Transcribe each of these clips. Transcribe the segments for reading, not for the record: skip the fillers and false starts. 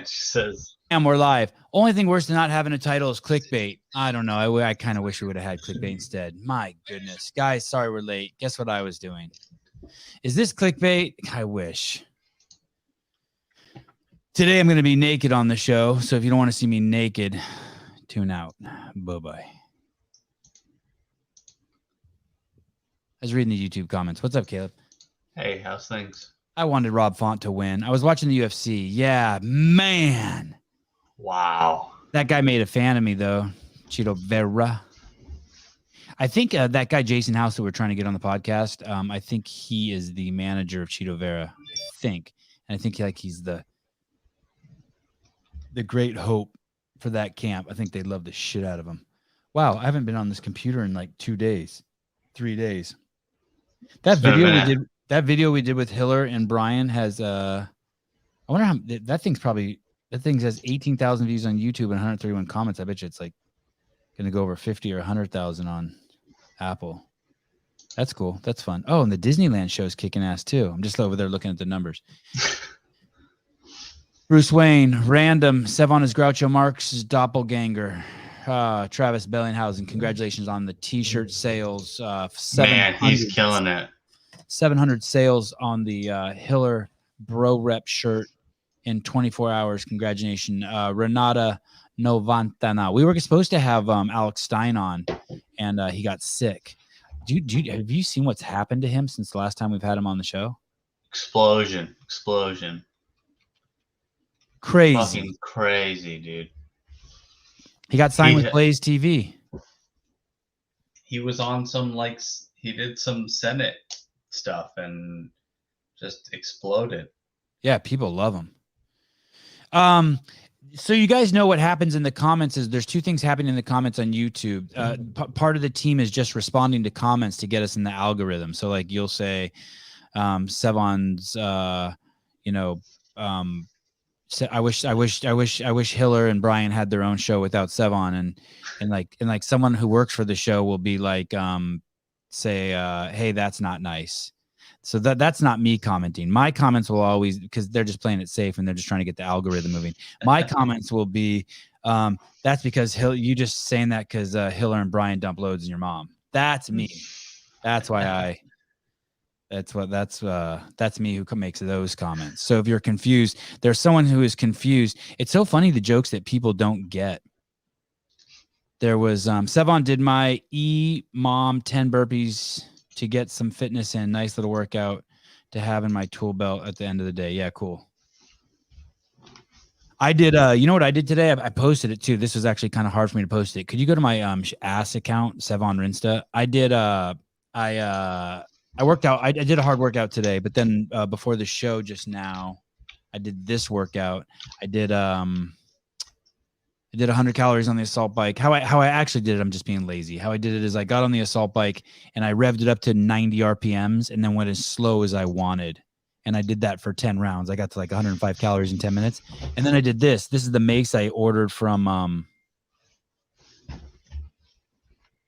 says. And we're live. Only thing worse than not having a title is clickbait. I don't know. I kind of wish we would have had clickbait instead. My goodness. Guys, sorry we're late. Guess what I was doing? Is this clickbait? I wish. Today I'm going to be naked on the show. So if you don't want to see me naked, tune out. Bye-bye. I was reading the YouTube comments. What's up, Caleb? Hey, how's things? I wanted Rob Font to win. I was watching the UFC. Yeah, man. Wow. That guy made a fan of me, though. Chito Vera. I think that guy, Jason House, that we're trying to get on the podcast, I think he is the manager of Chito Vera. I think. And I think he's the great hope for that camp. I think they love the shit out of him. Wow, I haven't been on this computer in like 2 days, 3 days. That video we did with Hiller and Brian has I wonder how that thing has 18,000 views on YouTube and 131 comments. I bet you it's like gonna go over 50 or 100,000 on Apple. That's cool. That's fun. Oh, and the Disneyland show is kicking ass too. I'm just over there looking at the numbers. Bruce Wayne, random. Sevon is Groucho Marx's doppelganger. Travis Bellinghausen, congratulations on the T-shirt sales. Man, he's killing it. 700 sales on the Hiller Bro Rep shirt in 24 hours. Congratulations, Renata Novantana. We were supposed to have Alex Stein on, and he got sick. Have you seen what's happened to him since the last time we've had him on the show? Explosion. Crazy. Fucking crazy, dude. He got signed with Blaze TV. He was on he did some Senate stuff and just exploded. Yeah, people love him. So you guys know what happens in the comments is there's two things happening in the comments on YouTube. Part of the team is just responding to comments to get us in the algorithm. So like you'll say, Sevon's, I wish Hiller and Brian had their own show without Sevon, and like someone who works for the show will be like, hey, that's not nice. So that's not me commenting. My comments will always, because they're just playing it safe and they're just trying to get the algorithm moving. My comments will be, that's because you just saying that because Hiller and Brian dump loads in your mom. That's me. That's why that's me who makes those comments. So if you're confused, there's someone who is confused. It's so funny, the jokes that people don't get. There was Sevon did my mom 10 burpees to get some fitness in. Nice little workout to have in my tool belt at the end of the day. Yeah, cool. I did you know what I did today? I posted it too. This was actually kind of hard for me to post it. Could you go to my ass account, Sevon Rinsta? I did I worked out. I did a hard workout today, but then before the show just now, I did this workout. I did 100 calories on the assault bike. How I actually did it, I'm just being lazy. How I did it is I got on the assault bike and I revved it up to 90 RPMs and then went as slow as I wanted. And I did that for 10 rounds. I got to like 105 calories in 10 minutes. And then I did this. This is the mace I ordered from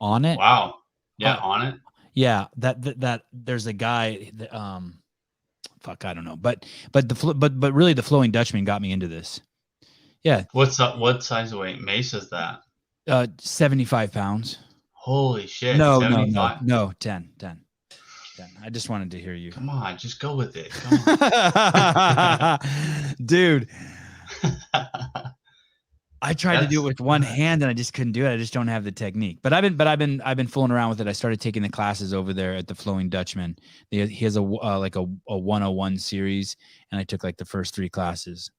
On It. Wow. Yeah, On It. Yeah, that there's a guy that, I don't know, but really the Flowing Dutchman got me into this. Yeah. What size weight mace is that? 75 pounds. Holy shit. No, 10. I just wanted to hear you. Come on, just go with it. Come on. Dude. I tried to do it with one hand and I just couldn't do it. I just don't have the technique. But I've been fooling around with it. I started taking the classes over there at the Flowing Dutchman. He has a 101 series, and I took like the first 3 classes.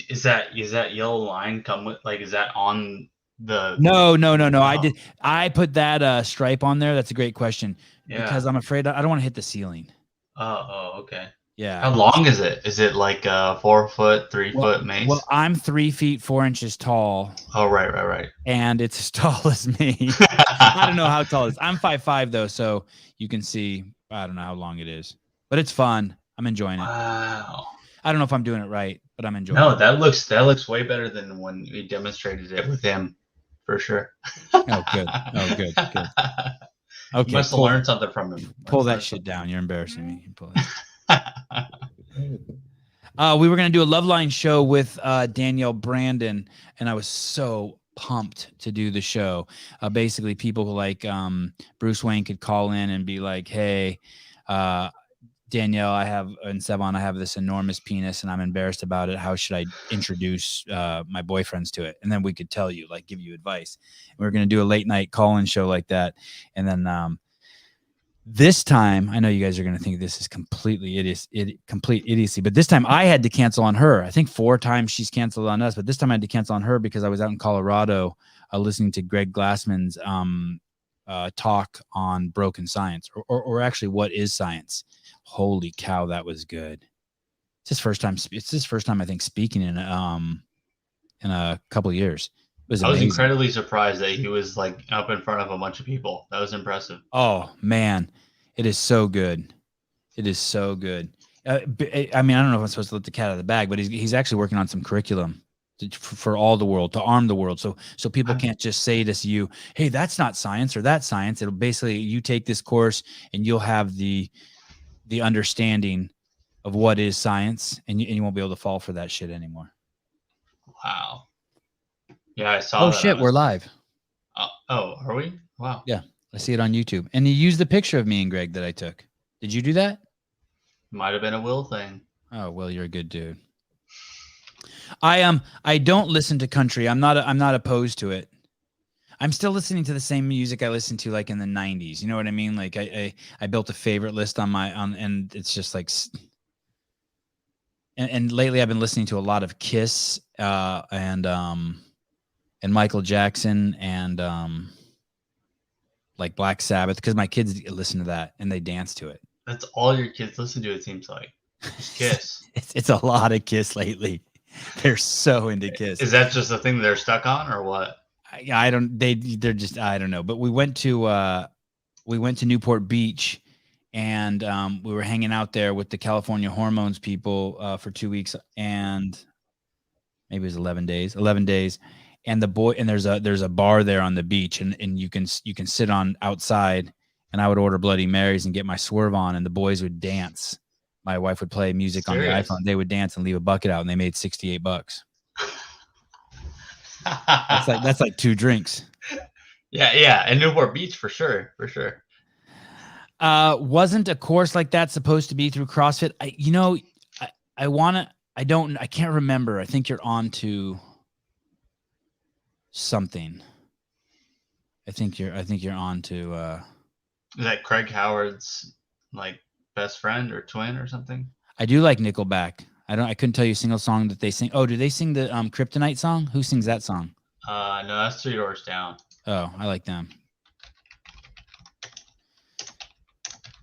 Is that yellow line come with, like, is that on the? No. Oh. I put that stripe on there. That's a great question. Yeah. Because I'm afraid I don't want to hit the ceiling. Oh, okay. Yeah. How long is it? Is it like a 4 foot, 3 foot mace? Well, I'm 3 feet 4 inches tall. Oh, right. And it's as tall as me. I don't know how tall it is. I'm 5'5" though, so you can see. I don't know how long it is, but it's fun. I'm enjoying it. Wow. I don't know if I'm doing it right, but I'm enjoying it. No, that looks way better than when we demonstrated it with him, for sure. Oh, good. Okay. You must have learned something from him. Pull that shit down. You're embarrassing me. Pull it. We were going to do a Loveline show with Danielle Brandon, and I was so pumped to do the show. Basically, people like Bruce Wayne could call in and be like, hey, Danielle, and Sevon, I have this enormous penis and I'm embarrassed about it. How should I introduce my boyfriends to it? And then we could tell you, like, give you advice. And we were going to do a late night call-in show like that. And then this time, I know you guys are going to think this is complete idiocy, but this time I had to cancel on her. I think 4 times she's canceled on us, but this time I had to cancel on her because I was out in Colorado listening to Greg Glassman's talk on broken science, or actually what is science. Holy cow, that was good. It's his first time I think speaking in a couple of years. I was incredibly surprised that he was like up in front of a bunch of people. That was impressive. Oh man, it is so good. It is so good. I mean, I don't know if I'm supposed to let the cat out of the bag, but he's actually working on some curriculum for all the world, to arm the world, so people can't just say to you, hey, that's not science or that's science. It'll basically, you take this course and you'll have the understanding of what is science, and you won't be able to fall for that shit anymore. Wow. Yeah, I saw. Oh shit, we're live. Oh, are we? Wow. Yeah, I see it on YouTube. And you used the picture of me and Greg that I took. Did you do that? Might have been a Will thing. Oh, Will, you're a good dude. I don't listen to country. I'm not opposed to it. I'm still listening to the same music I listened to like in the 90s. You know what I mean? Like I built a favorite list and it's just like, and lately I've been listening to a lot of Kiss and Michael Jackson and like Black Sabbath, because my kids listen to that and they dance to it. That's all your kids listen to, it seems like. Kiss. It's a lot of Kiss lately. They're so into Kiss. Is that just the thing they're stuck on, or what? I don't. They're just. I don't know. But we went to Newport Beach, and we were hanging out there with the California Hormones people for 2 weeks, and maybe it was 11 days. 11 days, and there's a bar there on the beach, and you can sit on outside, and I would order Bloody Marys and get my Swerve on, and the boys would dance. My wife would play music on the iPhone. They would dance and leave a bucket out, and they made $68. That's like 2 drinks. Yeah, and Newport Beach for sure. Wasn't a course like that supposed to be through CrossFit? I can't remember. I think you're on to something. I think you're on to is that Craig Howard's like best friend or twin or something? I do like Nickelback. I couldn't tell you a single song that they sing. Oh, do they sing the Kryptonite song? Who sings that song? No, that's 3 Doors Down. Oh, I like them.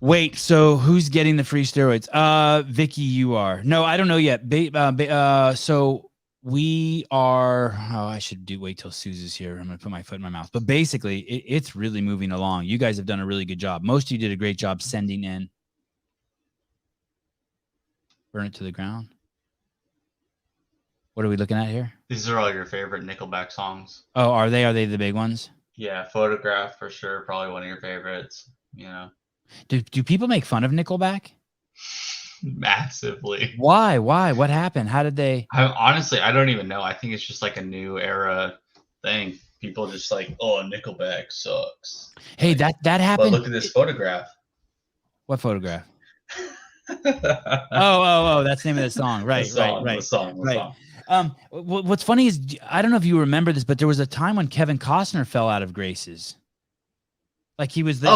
Wait, so who's getting the free steroids? Vicky, you are. No, I don't know yet. So we are. Oh, I should wait till Suze's here. I'm gonna put my foot in my mouth. But basically, it's really moving along. You guys have done a really good job. Most of you did a great job sending in. Burn it to the ground. What are we looking at here? These are all your favorite Nickelback songs. Oh, are they? Are they the big ones? Yeah, Photograph for sure. Probably one of your favorites. You know. Do people make fun of Nickelback? Massively. Why? What happened? How did they? Honestly, I don't even know. I think it's just like a new era thing. People just like, oh, Nickelback sucks. Hey, like, that happened. But look at this photograph. What photograph? oh, that's the name of the song. Right. The song. What's funny is, I don't know if you remember this, but there was a time when Kevin Costner fell out of graces. Like he was the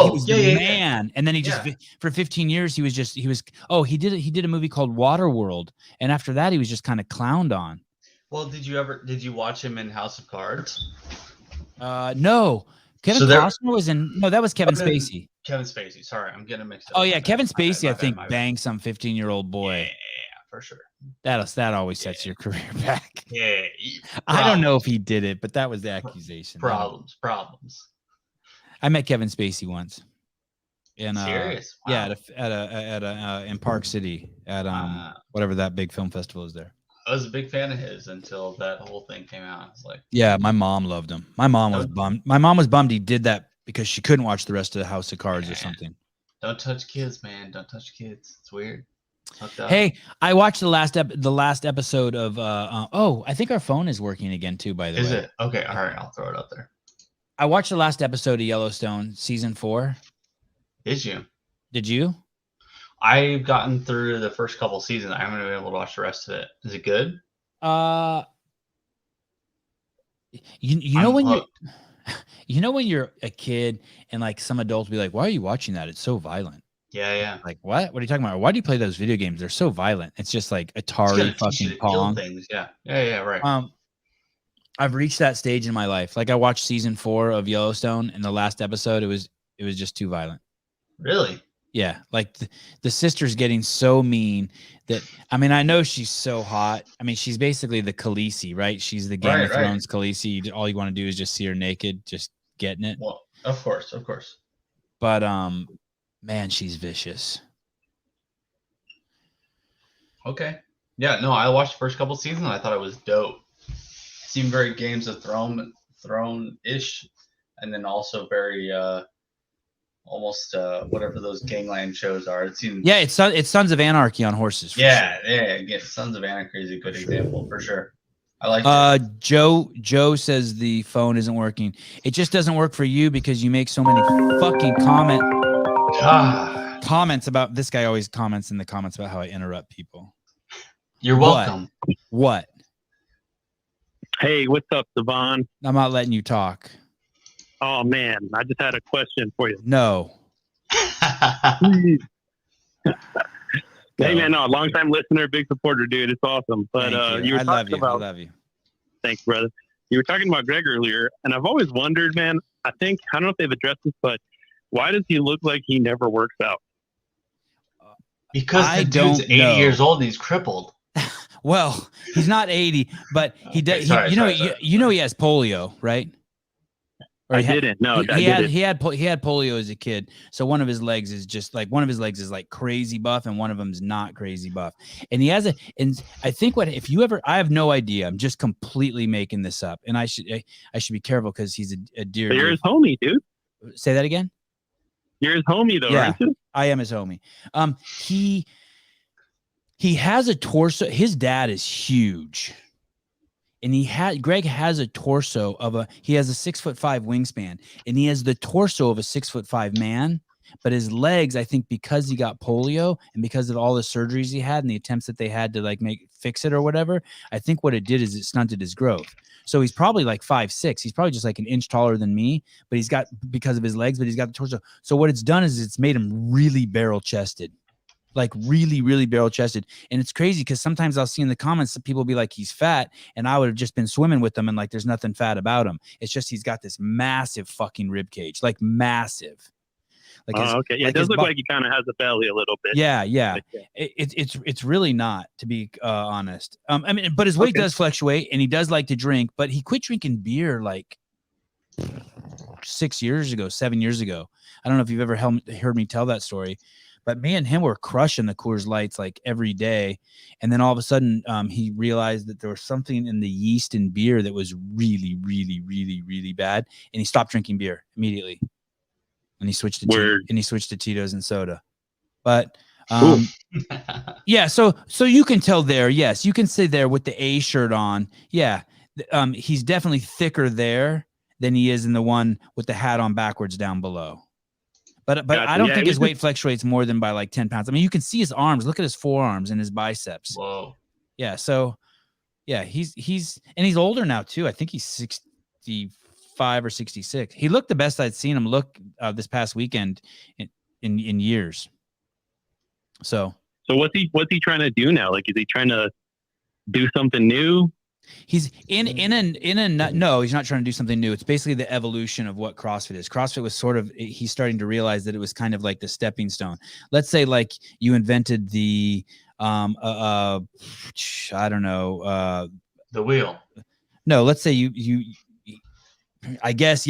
man, and then he just for 15 years he did a movie called Waterworld, and after that he was just kind of clowned on. Well, did you watch him in House of Cards? No. Kevin Costner was in. No, that was Kevin Spacey. Kevin Spacey. Sorry, I'm getting mixed up. Oh yeah, Kevin Spacey. I think banged some 15-year-old boy. Yeah, for sure. That always sets your career back. Yeah. I don't know if he did it, but that was the accusation. Problems. I met Kevin Spacey once. Serious? Wow. Yeah, at a in Park City at whatever that big film festival is there. I was a big fan of his until that whole thing came out. I was like, yeah, my mom loved him. My mom was bummed. My mom was bummed he did that because she couldn't watch the rest of the House of Cards or something. Don't touch kids, man. Don't touch kids. It's weird. Hooked up. Hey, I watched the last episode of oh, I think our phone is working again too, by the Is way. it? Okay, all right, I'll throw it up there. I watched the last episode of Yellowstone season 4. Did you? Did you? I've gotten through the first couple seasons. I haven't been able to watch the rest of it. Is it good? You know I'm when hooked. you know when you're a kid and like some adults be like, "Why are you watching that? It's so violent." Yeah. Like, what? What are you talking about? Why do you play those video games? They're so violent. It's just like It's Atari gonna teach you fucking to kill Pong. things. Yeah, right. I've reached that stage in my life. Like I watched season 4 of Yellowstone, and the last episode, it was just too violent. Really? Yeah, like the sister's getting so mean that I mean I know she's so hot. I mean she's basically the Khaleesi, right? She's the Game of Thrones Khaleesi. All you want to do is just see her naked, just getting it. Well, of course. But man, she's vicious. Okay. Yeah, no, I watched the first couple seasons. And I thought it was dope. Seemed very Games of Throne-ish, and then also very almost whatever those gangland shows are. It seemed. Yeah, it's Sons of Anarchy on horses. Yeah. Again, Sons of Anarchy is a good example for sure. I like it. Joe says the phone isn't working. It just doesn't work for you because you make so many fucking comments about this guy. Always comments in the comments about how I interrupt people. You're welcome. What? Hey, what's up, Devon? I'm not letting you talk. Oh man, I just had a question for you. No. Hey man, no, long time listener, big supporter, dude. It's awesome. But you were talking about. I love you. Thanks, brother. You were talking about Greg earlier, and I've always wondered, man. I don't know if they've addressed this, but why does he look like he never works out? Because the dude's 80 years old and he's crippled. Well, he's not 80, but he does. You know he has polio, right? I didn't. No, he had polio as a kid. So one of his legs is like crazy buff, and one of them's not crazy buff. And he has and I think I have no idea. I'm just completely making this up, and I should be careful because he's a dear. But you're his homie, dude. Say that again. You're his homie, though, aren't you? I am his homie. He has a torso. His dad is huge. And Greg has a torso he has a 6'5" wingspan, and he has the torso of a 6'5" man, but his legs, I think because he got polio and because of all the surgeries he had and the attempts that they had to fix it or whatever, I think what it did is it stunted his growth. So he's probably like 5'6". He's probably just like an inch taller than me, but he's got, because of his legs, but he's got the torso. So what it's done is it's made him really barrel chested. Like really, really barrel chested. And it's crazy because sometimes I'll see in the comments that people be like, he's fat. And I would have just been swimming with him and like, there's nothing fat about him. It's just, he's got this massive fucking rib cage, like massive. Okay. Yeah. It does look like he kind of has a belly a little bit. Yeah. It's really not, to be honest. I mean, but his weight does fluctuate and he does like to drink, but he quit drinking beer like 7 years ago. I don't know if you've ever heard me tell that story. But me and him were crushing the Coors Lights like every day. And then all of a sudden he realized that there was something in the yeast in beer that was really, really, really, really bad. And he stopped drinking beer immediately. And he switched to Tito's and soda. But yeah, so you can tell there, yes, you can say there with the A shirt on. Yeah. He's definitely thicker there than he is in the one with the hat on backwards down below. But gotcha. I don't think his weight fluctuates more than by like 10 pounds. I mean, you can see his arms. Look at his forearms and his biceps. Whoa. Yeah. So, yeah, he's older now too. I think he's 65 or 66. He looked the best I'd seen him look this past weekend in years. So what's he trying to do now? Like, is he trying to do something new? He's no, he's not trying to do something new. It's basically the evolution of what CrossFit is. CrossFit was he's starting to realize that it was kind of like the stepping stone. Let's say like you invented the, I don't know, the wheel. No, let's say you I guess.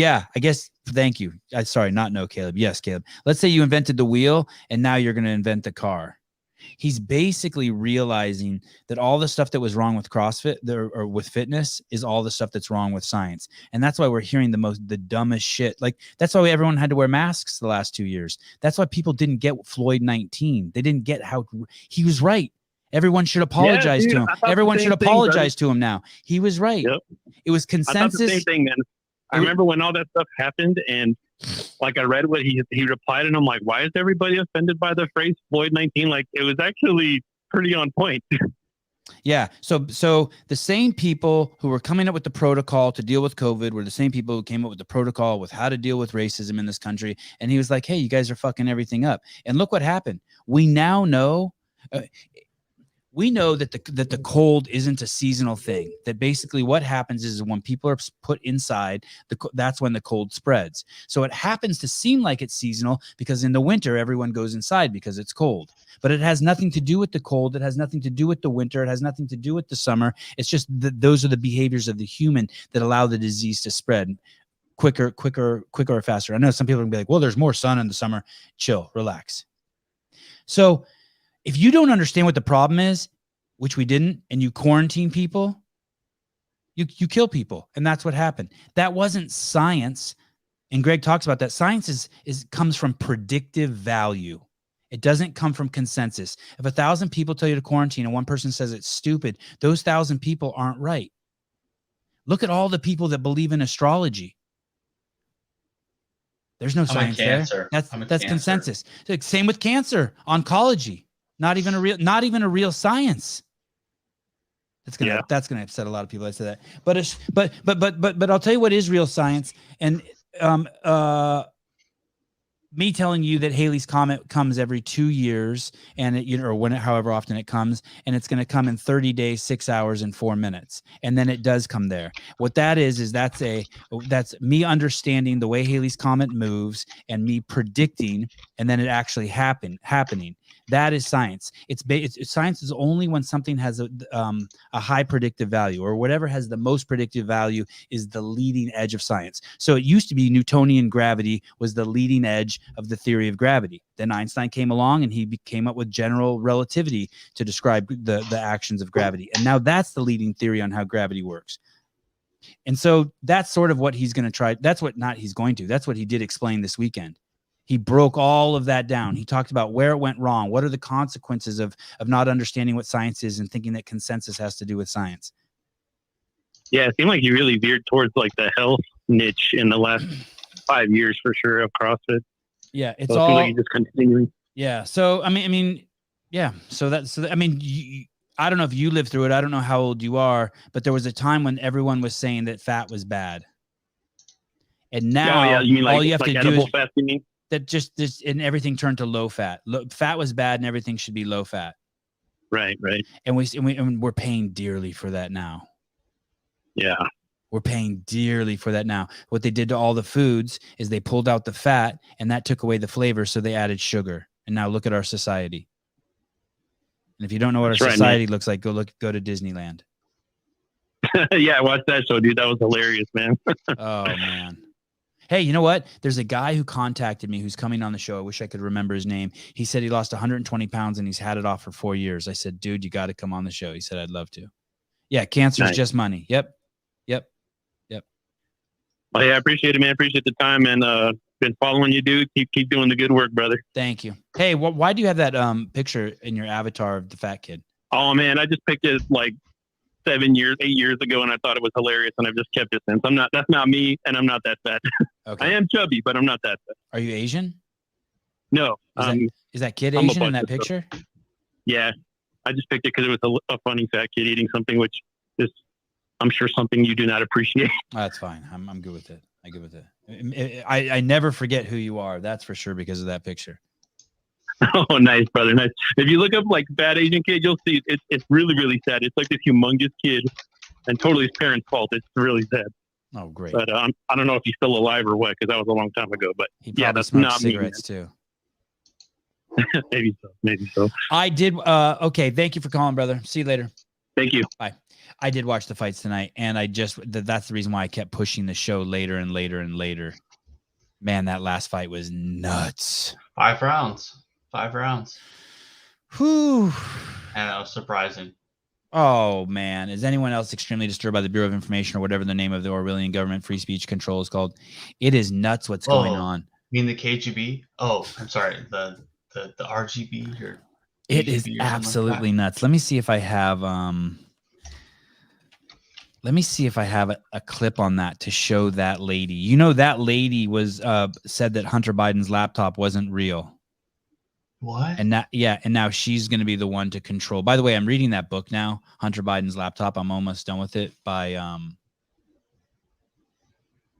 Thank you. Sorry, not no, Caleb. Yes, Caleb. Let's say you invented the wheel and now you're going to invent the car. He's basically realizing that all the stuff that was wrong with CrossFit or with fitness is all the stuff that's wrong with science. And that's why we're hearing the dumbest shit. Like, that's why everyone had to wear masks the last 2 years. That's why people didn't get Floyd 19. They didn't get how he was right. Everyone should apologize to him. Everyone should apologize to him now. He was right. Yep. It was consensus. I thought the same thing, man. I remember when all that stuff happened, and like I read what he replied, and I'm like, why is everybody offended by the phrase Floyd 19? Like, it was actually pretty on point. Yeah. So the same people who were coming up with the protocol to deal with COVID were the same people who came up with the protocol with how to deal with racism in this country. And he was like, hey, you guys are fucking everything up. And look what happened. We now know. We know that the cold isn't a seasonal thing. That basically what happens is when people are put inside, that's when the cold spreads. So it happens to seem like it's seasonal because in the winter, everyone goes inside because it's cold. But it has nothing to do with the cold. It has nothing to do with the winter. It has nothing to do with the summer. It's just those are the behaviors of the human that allow the disease to spread quicker or faster. I know some people are gonna be like, well, there's more sun in the summer. Chill, relax. So if you don't understand what the problem is, which we didn't, and you quarantine people, you kill people. And that's what happened. That wasn't science. And Greg talks about that. Science comes from predictive value. It doesn't come from consensus. If 1,000 people tell you to quarantine and one person says it's stupid, those 1,000 people aren't right. Look at all the people that believe in astrology. There's no science there. That's consensus. Same with cancer, oncology. Not even a real science. That's gonna upset a lot of people. I say that, but I'll tell you what is real science. And me telling you that Halley's Comet comes every 2 years, and however often it comes, and it's going to come in 30 days, 6 hours, and 4 minutes, and then it does come there. What that is that's me understanding the way Halley's Comet moves and me predicting, and then it actually happening. That is science. Science is only when something has a high predictive value, or whatever has the most predictive value is the leading edge of science. So it used to be Newtonian gravity was the leading edge of the theory of gravity. Then Einstein came along and he came up with general relativity to describe the actions of gravity. And now that's the leading theory on how gravity works. And so that's sort of what he's going to try. That's what he did explain this weekend. He broke all of that down. He talked about where it went wrong. What are the consequences of not understanding what science is and thinking that consensus has to do with science? Yeah, it seemed like he really veered towards like the health niche in the last 5 years for sure of CrossFit. Yeah, it's so all like just continuing. Yeah. So I mean, yeah. I don't know if you lived through it. I don't know how old you are, but there was a time when everyone was saying that fat was bad, and now you mean all you have to do is fat, you mean? That just and everything turned to low fat. Fat was bad, and everything should be low fat. Right. And we're paying dearly for that now. Yeah, we're paying dearly for that now. What they did to all the foods is they pulled out the fat, and that took away the flavor, so they added sugar. And now look at our society. And if you don't know what our society looks like, go to Disneyland. Yeah, I watched that show, dude. That was hilarious, man. Oh man. Hey, you know what? There's a guy who contacted me who's coming on the show. I wish I could remember his name. He said he lost 120 pounds and he's had it off for 4 years. I said, dude, you got to come on the show. He said, I'd love to. Yeah, cancer is just money. Yep. Oh, yeah, I appreciate it, man. Appreciate the time, and been following you, dude. Keep doing the good work, brother. Thank you. Hey, why do you have that picture in your avatar of the fat kid? Oh, man, I just picked it like 8 years ago, and I thought it was hilarious, and I've just kept it since. That's not me, and I'm not that fat. Okay. I am chubby, but I'm not that fat. Are you Asian? No. Is that kid Asian in that picture? Stuff. Yeah. I just picked it because it was a funny fat kid eating something, which is, I'm sure, something you do not appreciate. Oh, that's fine. I'm good with it. I good with it. I never forget who you are. That's for sure because of that picture. Oh, nice, brother. Nice. If you look up like fat Asian kid, you'll see it's really, really sad. It's like this humongous kid and totally his parents' fault. It's really sad. Oh, great. But I don't know if he's still alive or what, because that was a long time ago. But yeah, that's not cigarettes too. Maybe so. I did. Okay. Thank you for calling, brother. See you later. Thank you. Bye. I did watch the fights tonight, and that's the reason why I kept pushing the show later and later and later. Man, that last fight was nuts. 5 rounds. 5 rounds. Whew. And that was surprising. Oh man, is anyone else extremely disturbed by the Bureau of Information or whatever the name of the Orwellian government free speech control is called? It is nuts what's going on. You mean the KGB? Oh, I'm sorry, the RGB or it is absolutely nuts. Let me see if I have a clip on that to show that lady. You know, that lady was said that Hunter Biden's laptop wasn't real. What? And now she's going to be the one to control. By the way, I'm reading that book now, Hunter Biden's Laptop. I'm almost done with it by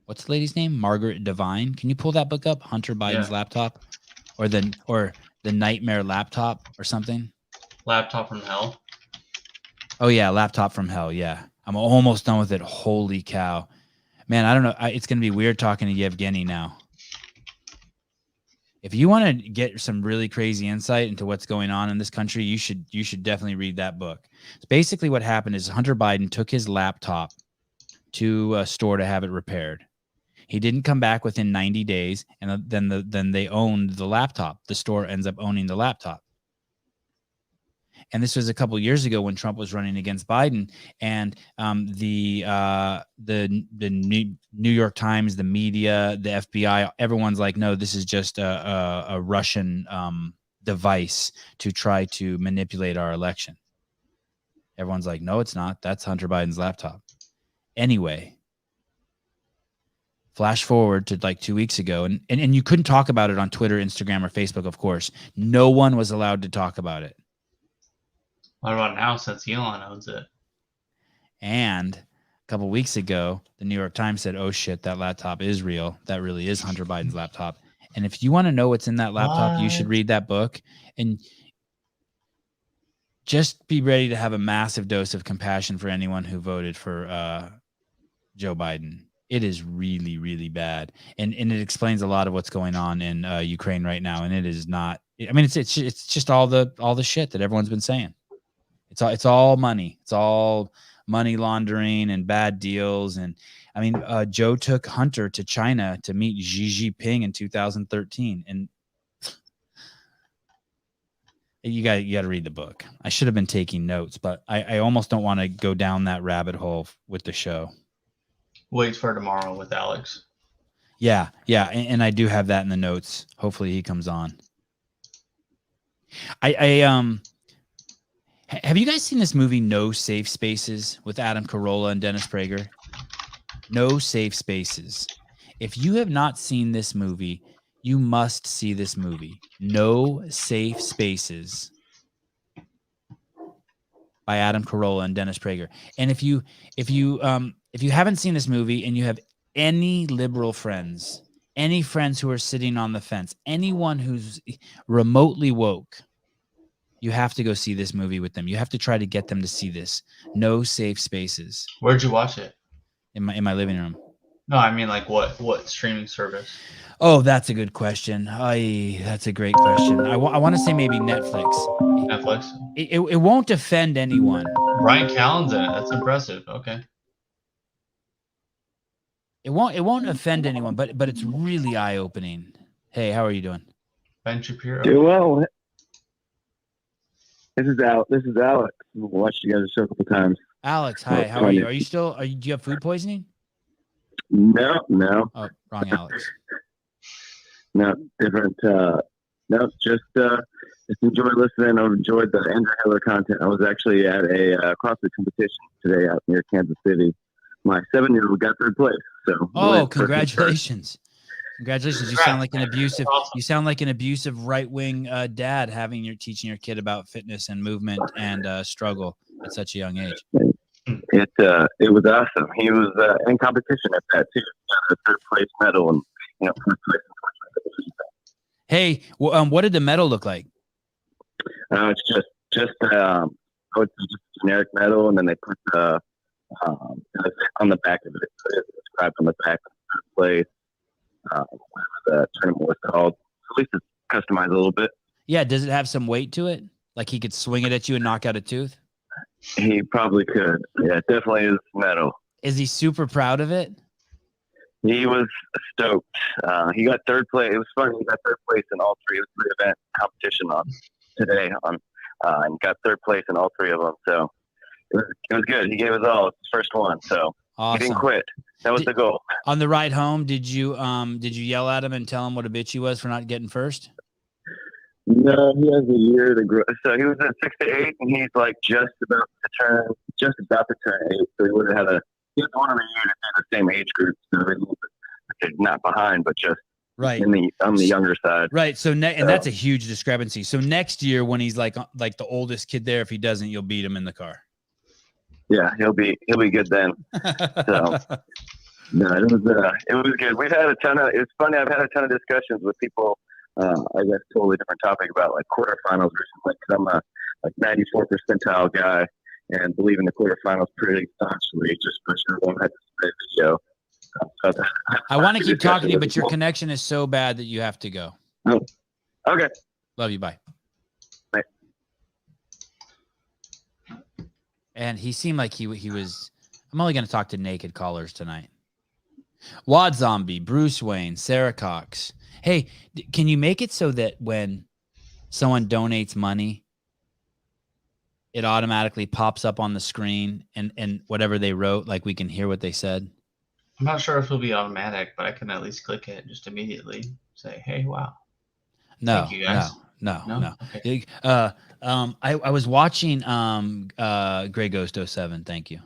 what's the lady's name? Margaret Devine. Can you pull that book up? Hunter Biden's Laptop, or the Nightmare Laptop or something? Laptop from Hell. Oh yeah, Laptop from Hell. Yeah, I'm almost done with it. Holy cow, man! I don't know. It's going to be weird talking to Yevgeny now. If you want to get some really crazy insight into what's going on in this country, you should definitely read that book. So basically what happened is Hunter Biden took his laptop to a store to have it repaired. He didn't come back within 90 days, and then they owned the laptop. The store ends up owning the laptop. And this was a couple of years ago when Trump was running against Biden, and the New York Times, the media, the FBI, everyone's like, no, this is just a Russian device to try to manipulate our election. Everyone's like, no, it's not. That's Hunter Biden's laptop. Anyway, flash forward to like 2 weeks ago, and you couldn't talk about it on Twitter, Instagram, or Facebook, of course. No one was allowed to talk about it. What about now since Elon owns it? And a couple weeks ago, the New York Times said, oh shit, that laptop is real. That really is Hunter Biden's laptop. And if you want to know what's in that laptop, you should read that book and just be ready to have a massive dose of compassion for anyone who voted for Joe Biden. It is really, really bad. And it explains a lot of what's going on in Ukraine right now. And it is not, I mean, it's just all the shit that everyone's been saying. It's all money. It's all money laundering and bad deals. And I mean, Joe took Hunter to China to meet Xi Jinping in 2013. And you got to read the book. I should have been taking notes, but I almost don't want to go down that rabbit hole with the show. Wait for tomorrow with Alex. Yeah. And I do have that in the notes. Hopefully he comes on. Have you guys seen this movie No Safe Spaces with Adam Carolla and Dennis Prager? No Safe Spaces. If you have not seen this movie, you must see this movie. No Safe Spaces by Adam Carolla and Dennis Prager. And if you haven't seen this movie and you have any liberal friends, any friends who are sitting on the fence, anyone who's remotely woke, you have to go see this movie with them. You have to try to get them to see this. No Safe Spaces. Where'd you watch it? In my living room. No, I mean like what streaming service? Oh, that's a good question. That's a great question. I want to say maybe Netflix. Netflix. It won't offend anyone. Brian Callen's in it. That's impressive. Okay. It won't offend anyone, but it's really eye-opening. Hey, how are you doing? Ben Shapiro. Doing well. This is Alex. I've watched you guys a show a couple times. Alex, hi. How are you? Do you have food poisoning? No. Oh, wrong Alex. No, different. No, just enjoyed listening. I enjoyed the Andrew Hiller content. I was actually at a CrossFit competition today out near Kansas City. My 7-year-old got third place. So, congratulations! Congratulations! You sound like an abusive. You sound like an abusive right-wing dad teaching your kid about fitness and movement and struggle at such a young age. It was awesome. He was in competition at that too. Got a third place medal and first place. Hey, what did the medal look like? It's just a generic medal, and then they put on the back of it. It's described on the back of the third place. Whatever the tournament was called. At least it's customized a little bit. Yeah, does it have some weight to it? Like he could swing it at you and knock out a tooth? He probably could. Yeah, it definitely is metal. Is he super proud of it? He was stoked. He got third place. It was funny. He got third place in all three. It was 3-event competition on today on and got third place in all 3 of them. So it was good. He gave us all his first one, so Awesome. he didn't quit. That was the goal. On the ride home, did you yell at him and tell him what a bitch he was for not getting first? No, he has a year to grow. So he was at 6 to 8, and he's like just about to turn 8. So he would have had he was one of the years in the same age group. So they're not behind, but just right on the younger side. Right. So and that's a huge discrepancy. So next year, when he's like the oldest kid there, if he doesn't, you'll beat him in the car. Yeah, he'll be good then. So no, it was good. We've had it's funny. I've had a ton of discussions with people. I guess totally different topic about like quarterfinals recently. Cause I'm a 94 percentile guy and believe in the quarterfinals pretty staunchly. Just push everyone had to video. I want to keep talking to you, but your connection is so bad that you have to go. Oh, okay. Love you. Bye. Bye. And he seemed like he was. I'm only going to talk to naked callers tonight. Wad Zombie, Bruce Wayne, Sarah Cox. Hey, can you make it so that when someone donates money, it automatically pops up on the screen and whatever they wrote, like we can hear what they said? I'm not sure if it'll be automatic, but I can at least click it just immediately. Say, hey, wow. No, Thank you guys. no. Okay. I was watching Grey Ghost 07. Thank you.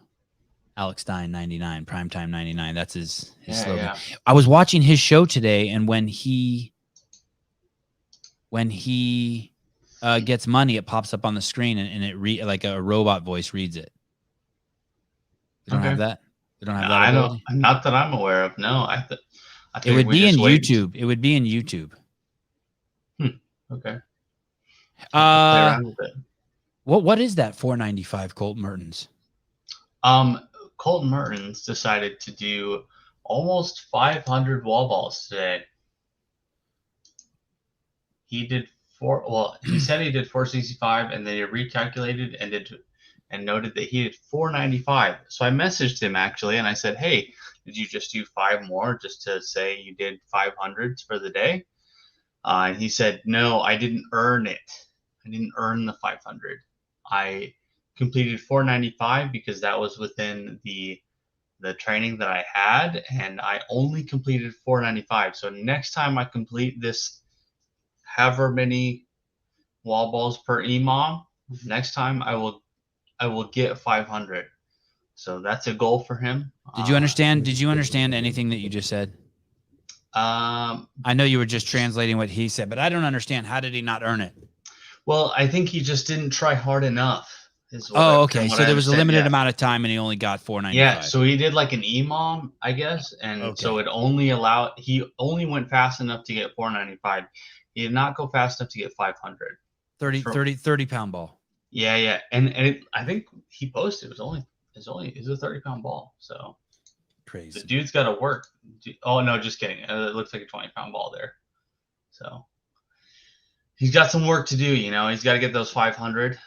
Alex Stein 99, Primetime 99. That's his slogan. Yeah. I was watching his show today, and when he gets money, it pops up on the screen, and it like a robot voice reads it. You don't have that? You don't have that? I don't. Not that I'm aware of. No, I think it would be in YouTube. It would be in YouTube. Okay. What is that 495 Colt Mertens? Colton Mertens decided to do almost 500 wall balls today. He did he said he did 465, and then he recalculated and noted that he did 495. So I messaged him actually, and I said, hey, did you just do 5 more just to say you did 500s for the day? And he said, no, I didn't earn it. I didn't earn the 500. I completed 495 because that was within the training that I had, and I only completed 495. So next time I complete this however many wall balls per EMOM, next time I will get 500. So that's a goal for him. Did you understand? Did you understand anything that you just said? I know you were just translating what he said, but I don't understand. How did he not earn it? Well, I think he just didn't try hard enough. Okay. So there was a limited amount of time, and he only got 495. Yeah. So he did like an EMOM, I guess, and so it only he only went fast enough to get 495. He did not go fast enough to get 500. 30 pound ball. Yeah. And I think he posted it was a 30-pound ball. So crazy. The dude's got to work. Oh no, just kidding. It looks like a 20-pound ball there. So he's got some work to do. He's got to get those 500.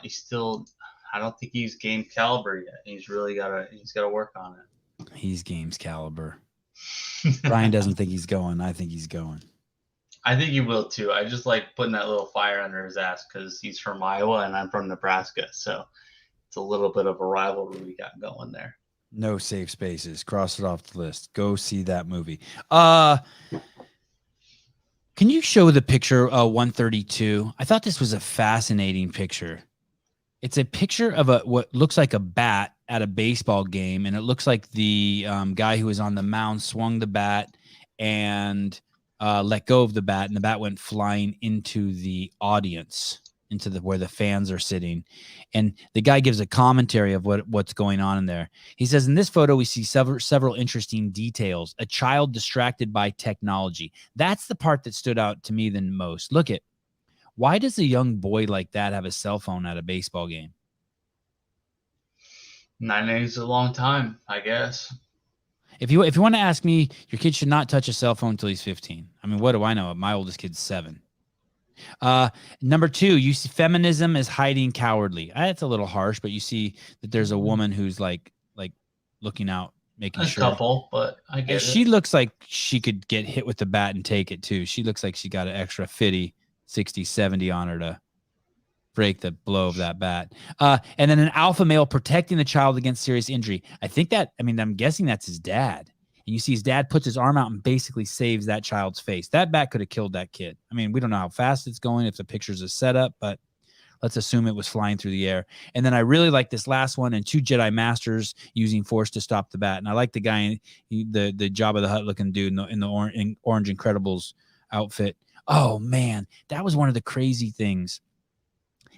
He's still. I don't think he's game caliber yet. He's really he's got to work on it. He's games caliber. Brian doesn't think he's going. I think he's going. I think he will too. I just like putting that little fire under his ass because he's from Iowa and I'm from Nebraska. So it's a little bit of a rivalry we got going there. No safe spaces. Cross it off the list. Go see that movie. Can you show the picture 132? I thought this was a fascinating picture. It's a picture of what looks like a bat at a baseball game, and it looks like the guy who was on the mound swung the bat and let go of the bat, and the bat went flying into the audience, into where the fans are sitting. And the guy gives a commentary of what's going on in there. He says, in this photo, we see several interesting details. A child distracted by technology. That's the part that stood out to me the most. Look at, why does a young boy like that have a cell phone at a baseball game? 9 days is a long time, I guess. If you want to ask me, your kid should not touch a cell phone until he's 15. I mean, what do I know? My oldest kid's 7. Number 2, you see feminism is hiding cowardly. That's a little harsh, but you see that there's a woman who's like looking out, making sure. A couple, but I guess she looks like she could get hit with the bat and take it too. She looks like she got an extra 50, 60, 70 on her break the blow of that bat. And then an alpha male protecting the child against serious injury. I'm guessing that's his dad. And you see his dad puts his arm out and basically saves that child's face. That bat could have killed that kid. I mean, we don't know how fast it's going, if the picture's a setup, but let's assume it was flying through the air. And then I really like this last one, and 2 Jedi Masters using Force to stop the bat. And I like the guy, the Jabba the Hutt looking dude in the Orange Incredibles outfit. Oh man, that was one of the crazy things.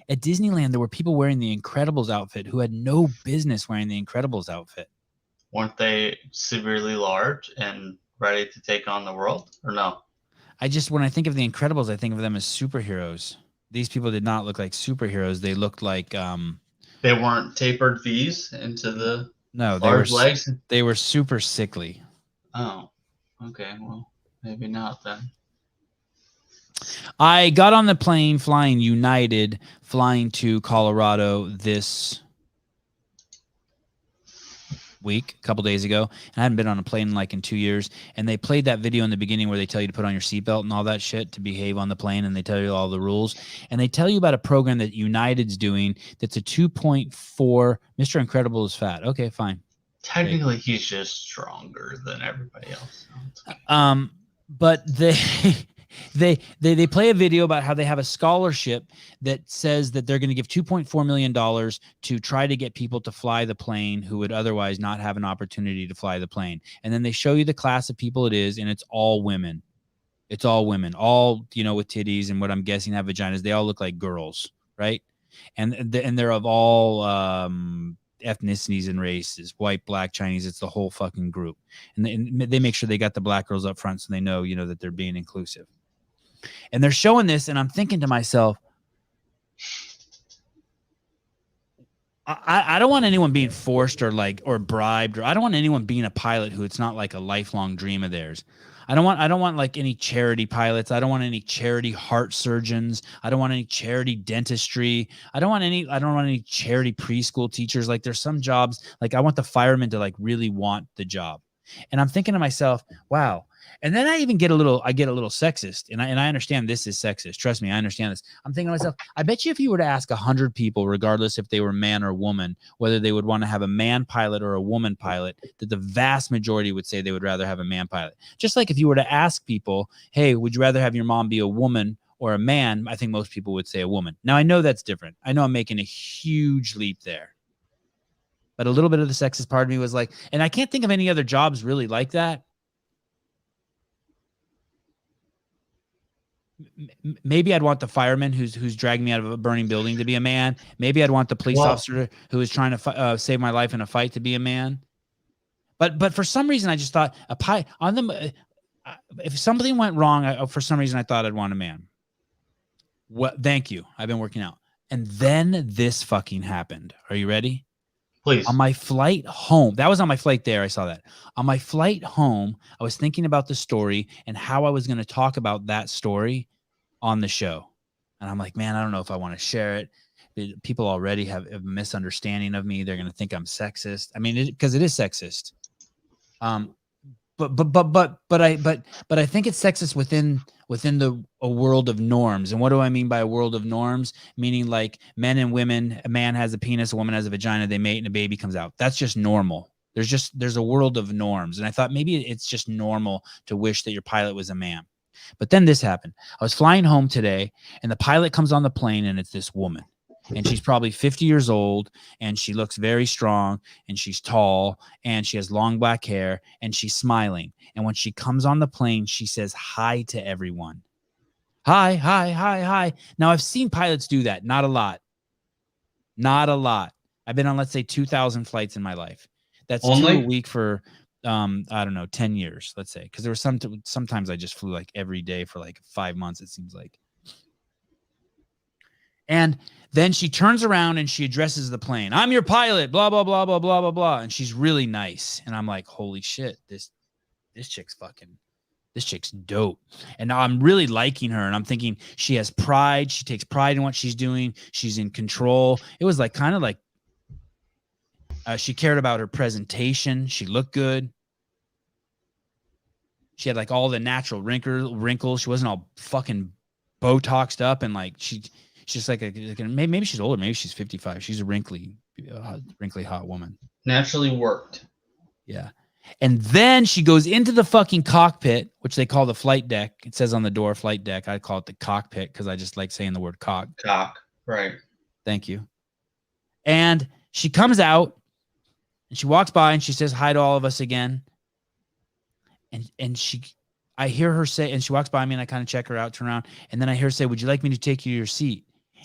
At Disneyland, there were people wearing the Incredibles outfit who had no business wearing the Incredibles outfit. Weren't they severely large and ready to take on the world, or no? When I think of the Incredibles, I think of them as superheroes. These people did not look like superheroes. They looked like they weren't tapered V's into the large legs. They were super sickly. Oh, okay. Well, maybe not then. I got on the plane flying United, flying to Colorado this week, a couple days ago. And I hadn't been on a plane like in 2 years. And they played that video in the beginning where they tell you to put on your seatbelt and all that shit to behave on the plane. And they tell you all the rules. And they tell you about a program that United's doing that's a 2.4. Mr. Incredible is fat. Okay, fine. Technically, he's just stronger than everybody else. But they play a video about how they have a scholarship that says that they're going to give $2.4 million to try to get people to fly the plane who would otherwise not have an opportunity to fly the plane. And then they show you the class of people it is, and it's all women. It's all women, all, with titties and what I'm guessing have vaginas. They all look like girls, right? And they're of all ethnicities and races, white, black, Chinese. It's the whole fucking group. And they make sure they got the black girls up front so they know, that they're being inclusive. And they're showing this, and I'm thinking to myself, I don't want anyone being forced or bribed, or I don't want anyone being a pilot who it's not like a lifelong dream of theirs. I don't want like any charity pilots. I don't want any charity heart surgeons. I don't want any charity dentistry. I don't want any charity preschool teachers. Like there's some jobs, like I want the firemen to like really want the job. And I'm thinking to myself, wow. And then I get a little sexist, and I understand this is sexist. Trust me, I understand this. I'm thinking to myself, I bet you if you were to ask 100 people, regardless if they were man or woman, whether they would want to have a man pilot or a woman pilot, that the vast majority would say they would rather have a man pilot. Just like if you were to ask people, hey, would you rather have your mom be a woman or a man? I think most people would say a woman. Now, I know that's different. I know I'm making a huge leap there. But a little bit of the sexist part of me was like, and I can't think of any other jobs really like that. Maybe I'd want the fireman who's dragging me out of a burning building to be a man. Maybe I'd want the police officer who is trying to save my life in a fight to be a man. But for some reason, I just thought if something went wrong, for some reason I thought I'd want a man. Well, thank you. I've been working out. And then this fucking happened. Are you ready? Please. On my flight home, that was on my flight there. I saw that. On my flight home, I was thinking about the story and how I was going to talk about that story on the show. And I'm like, man, I don't know if I want to share it. People already have a misunderstanding of me. They're going to think I'm sexist. I mean, because it is sexist. But I think it's sexist within a world of norms. And what do I mean by a world of norms? Meaning like men and women, a man has a penis, a woman has a vagina, they mate and a baby comes out. That's just normal. There's a world of norms. And I thought maybe it's just normal to wish that your pilot was a man. But then this happened. I was flying home today, and the pilot comes on the plane, and it's this woman. And she's probably 50 years old, and she looks very strong, and she's tall, and she has long black hair, and she's smiling. And when she comes on the plane, she says hi to everyone. Hi, hi, hi, hi. Now, I've seen pilots do that. Not a lot. Not a lot. I've been on, let's say, 2,000 flights in my life. That's only 2 a week for, I don't know, 10 years, let's say. Because there were sometimes I just flew like every day for like 5 months, it seems like. And then she turns around and she addresses the plane. I'm your pilot, blah, blah, blah, blah, blah, blah, blah. And she's really nice. And I'm like, holy shit, this chick's dope. And now I'm really liking her. And I'm thinking she has pride. She takes pride in what she's doing. She's in control. It was like kind of like she cared about her presentation. She looked good. She had like all the natural wrinkles. She wasn't all fucking Botoxed up and like She's like maybe she's older. Maybe she's 55. She's a wrinkly hot woman. Naturally worked. Yeah. And then she goes into the fucking cockpit, which they call the flight deck. It says on the door, flight deck. I call it the cockpit because I just like saying the word cock. Cock. Right. Thank you. And she comes out and she walks by and she says hi to all of us again. And I hear her say, and she walks by me and I kind of check her out, turn around. And then I hear her say, would you like me to take you to your seat?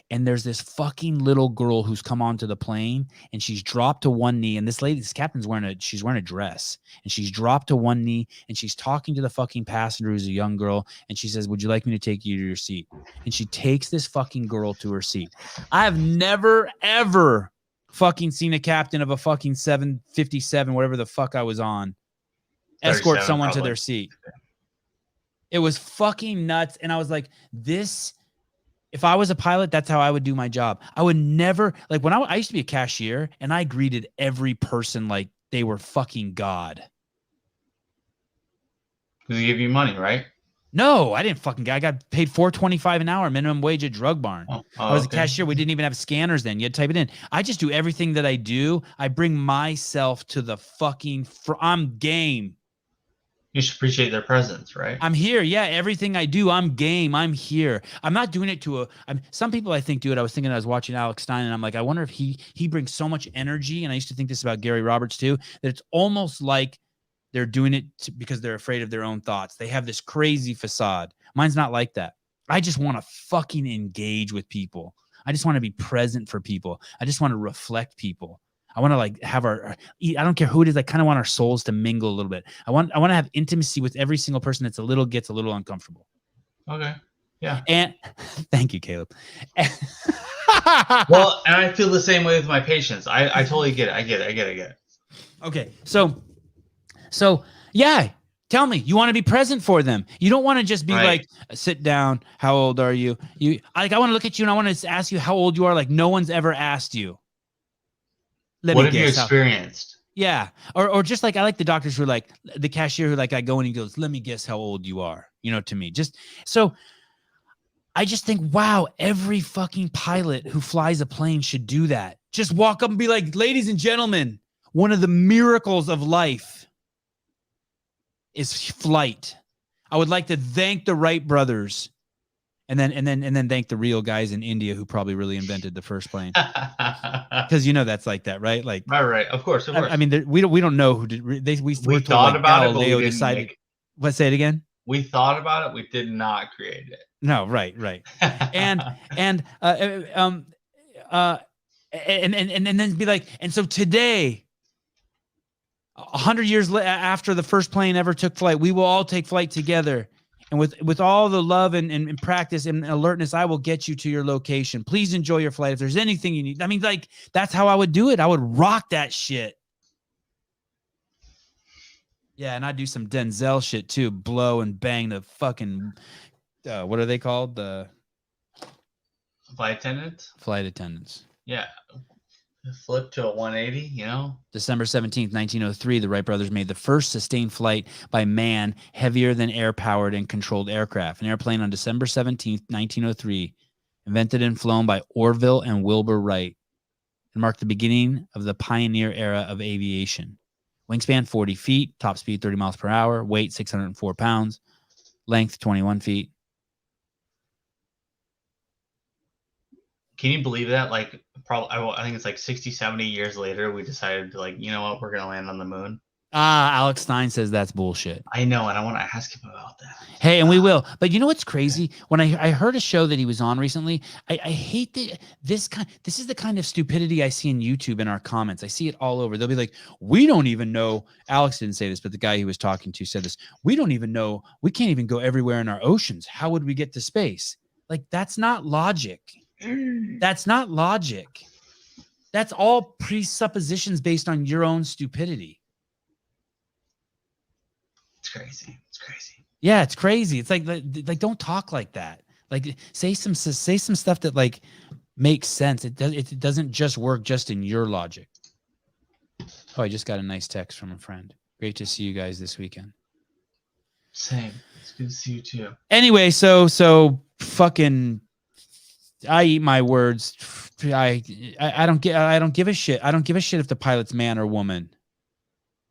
And there's this fucking little girl who's come onto the plane and she's dropped to one knee. And this captain's wearing a dress and she's dropped to one knee and she's talking to the fucking passenger who's a young girl. And she says, would you like me to take you to your seat? And she takes this fucking girl to her seat. I have never, ever fucking seen a captain of a fucking 757, whatever the fuck I was on, escort someone to their seat. It was fucking nuts. And I was like, if I was a pilot, that's how I would do my job. I would never, like when I used to be a cashier and I greeted every person like they were fucking God. Because they give you money, right? No, I didn't fucking. I got paid $4.25 an hour minimum wage at Drug Barn. I was a cashier. We didn't even have scanners then. You had to type it in. I just do everything that I do. I bring myself to the fucking. I'm game. You should appreciate their presence, right? I'm here. Yeah, everything I do, I'm game. I'm here. I'm not doing it to some people I think do it. I was thinking I was watching Alex Stein and I'm like, I wonder if he brings so much energy. And I used to think this about Gary Roberts too, that it's almost like they're doing it because they're afraid of their own thoughts. They have this crazy facade. Mine's not like that. I just want to fucking engage with people. I just want to be present for people. I just want to reflect people. I want to like have I don't care who it is. I kind of want our souls to mingle a little bit. I want to have intimacy with every single person gets a little uncomfortable. Okay. Yeah. And thank you, Caleb. Well, and I feel the same way with my patients. I totally get it. I get it. Okay. So yeah, tell me, you want to be present for them. You don't want to just be like, sit down. How old are you? I want to look at you and I want to ask you how old you are. Like no one's ever asked you. What have you experienced? Yeah. Or just like, I like the doctors who are like the cashier who like, I go and he goes, let me guess how old you are, to me. So I just think, wow, every fucking pilot who flies a plane should do that. Just walk up and be like, ladies and gentlemen, one of the miracles of life is flight. I would like to thank the Wright brothers and then thank the real guys in India who probably really invented the first plane. Because that's like that, right? Like right. Of course. I mean, we don't know who did. We thought about Galileo it, but we decided. Let's say it again. We thought about it. We did not create it. No, right. and then be like, and so today, 100 years after the first plane ever took flight, we will all take flight together. And with all the love and practice and alertness, I will get you to your location. Please enjoy your flight. If there's anything you need, I mean, like, that's how I would do it. I would rock that shit. Yeah, and I'd do some Denzel shit too. Blow and bang the fucking, what are they called? The flight attendants? Flight attendants. Yeah. Flip to a 180, December 17th, 1903, the Wright brothers made the first sustained flight by man, heavier than air-powered and controlled aircraft. An airplane on December 17th, 1903, invented and flown by Orville and Wilbur Wright, and marked the beginning of the pioneer era of aviation. Wingspan 40 feet, top speed 30 miles per hour, weight 604 pounds, length 21 feet. Can you believe that? Like, I think it's like 60, 70 years later, we decided to, like, you know what, we're going to land on the moon. Alex Stein says that's bullshit. I know, and I want to ask him about that. Hey, and we will. But you know what's crazy? When I heard a show that he was on recently, I hate this is the kind of stupidity I see in YouTube in our comments. I see it all over. They'll be like, we don't even know. Alex didn't say this, but the guy he was talking to said this. We don't even know. We can't even go everywhere in our oceans. How would we get to space? Like, that's not logic. That's not logic. That's all presuppositions based on your own stupidity. It's crazy. Yeah, it's crazy. It's like don't talk like that. Like say some stuff that like makes sense. It doesn't just work just in your logic. Oh, I just got a nice text from a friend. Great to see you guys this weekend. Same. It's good to see you too. Anyway, so fucking I eat my words. I don't give a shit. I don't give a shit if the pilot's man or woman.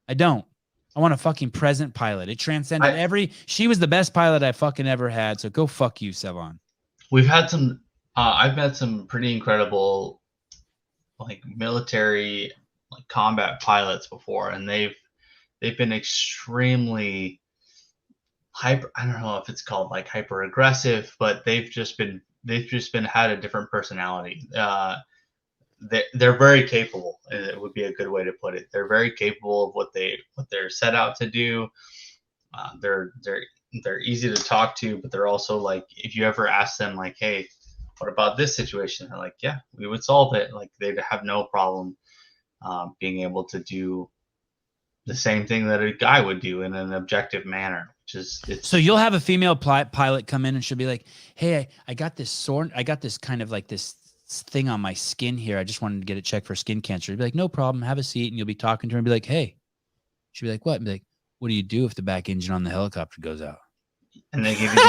I don't. I want a fucking present pilot. It transcended she was the best pilot I fucking ever had. So go fuck you, Sevan. We've had some, I've met some pretty incredible, like military, like combat pilots before, and they've been extremely hyper. I don't know if it's called like hyper aggressive, but they've just been had a different personality. They're very capable. It would be a good way to put it. They're very capable of what they're set out to do. They're easy to talk to, but they're also like, if you ever ask them like, hey, what about this situation? They're like, yeah, we would solve it. Like they'd have no problem being able to do the same thing that a guy would do in an objective manner. So you'll have a female pilot come in and she'll be like, hey, I got this kind of like this thing on my skin here. I just wanted to get it checked for skin cancer. You'll be like, no problem. Have a seat. And you'll be talking to her and be like, hey, she'll be like, what? And be like, what do you do if the back engine on the helicopter goes out? And they give you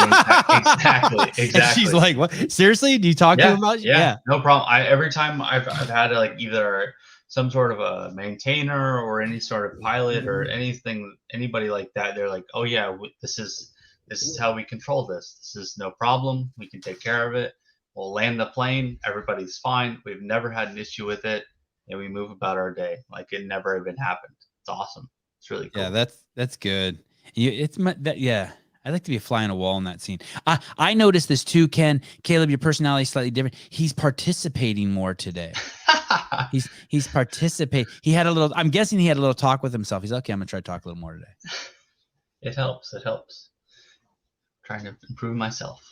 exactly. And she's like, what? Seriously? Do you talk to him about it? Yeah, no problem. Every time I've had like either some sort of a maintainer or any sort of pilot or anything, anybody like that, they're like, oh yeah, this is how we control this. This is no problem. We can take care of it. We'll land the plane. Everybody's fine. We've never had an issue with it, and we move about our day like it never even happened. It's awesome. It's really cool. Yeah, that's good. Yeah. I'd like to be a fly on a wall in that scene. I noticed this too, Ken. Caleb, your personality is slightly different. He's participating more today. He's participating. I'm guessing he had a little talk with himself. He's like, okay, I'm gonna try to talk a little more today. It helps. Trying to improve myself.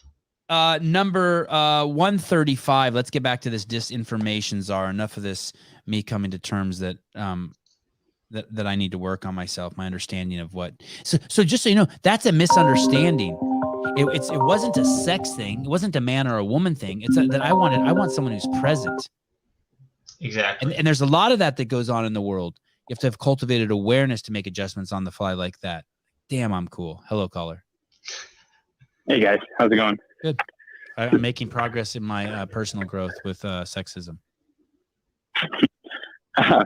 Number 135. Let's get back to this disinformation czar. Enough of this me coming to terms that that I need to work on myself, my understanding of what. So just so you know, that's a misunderstanding. It wasn't a sex thing. It wasn't a man or a woman thing. It's that I want someone who's present. Exactly. And there's a lot of that goes on in the world. You have to have cultivated awareness to make adjustments on the fly like that. Damn, I'm cool. Hello, caller. Hey guys, how's it going? Good. I'm making progress in my personal growth with sexism. I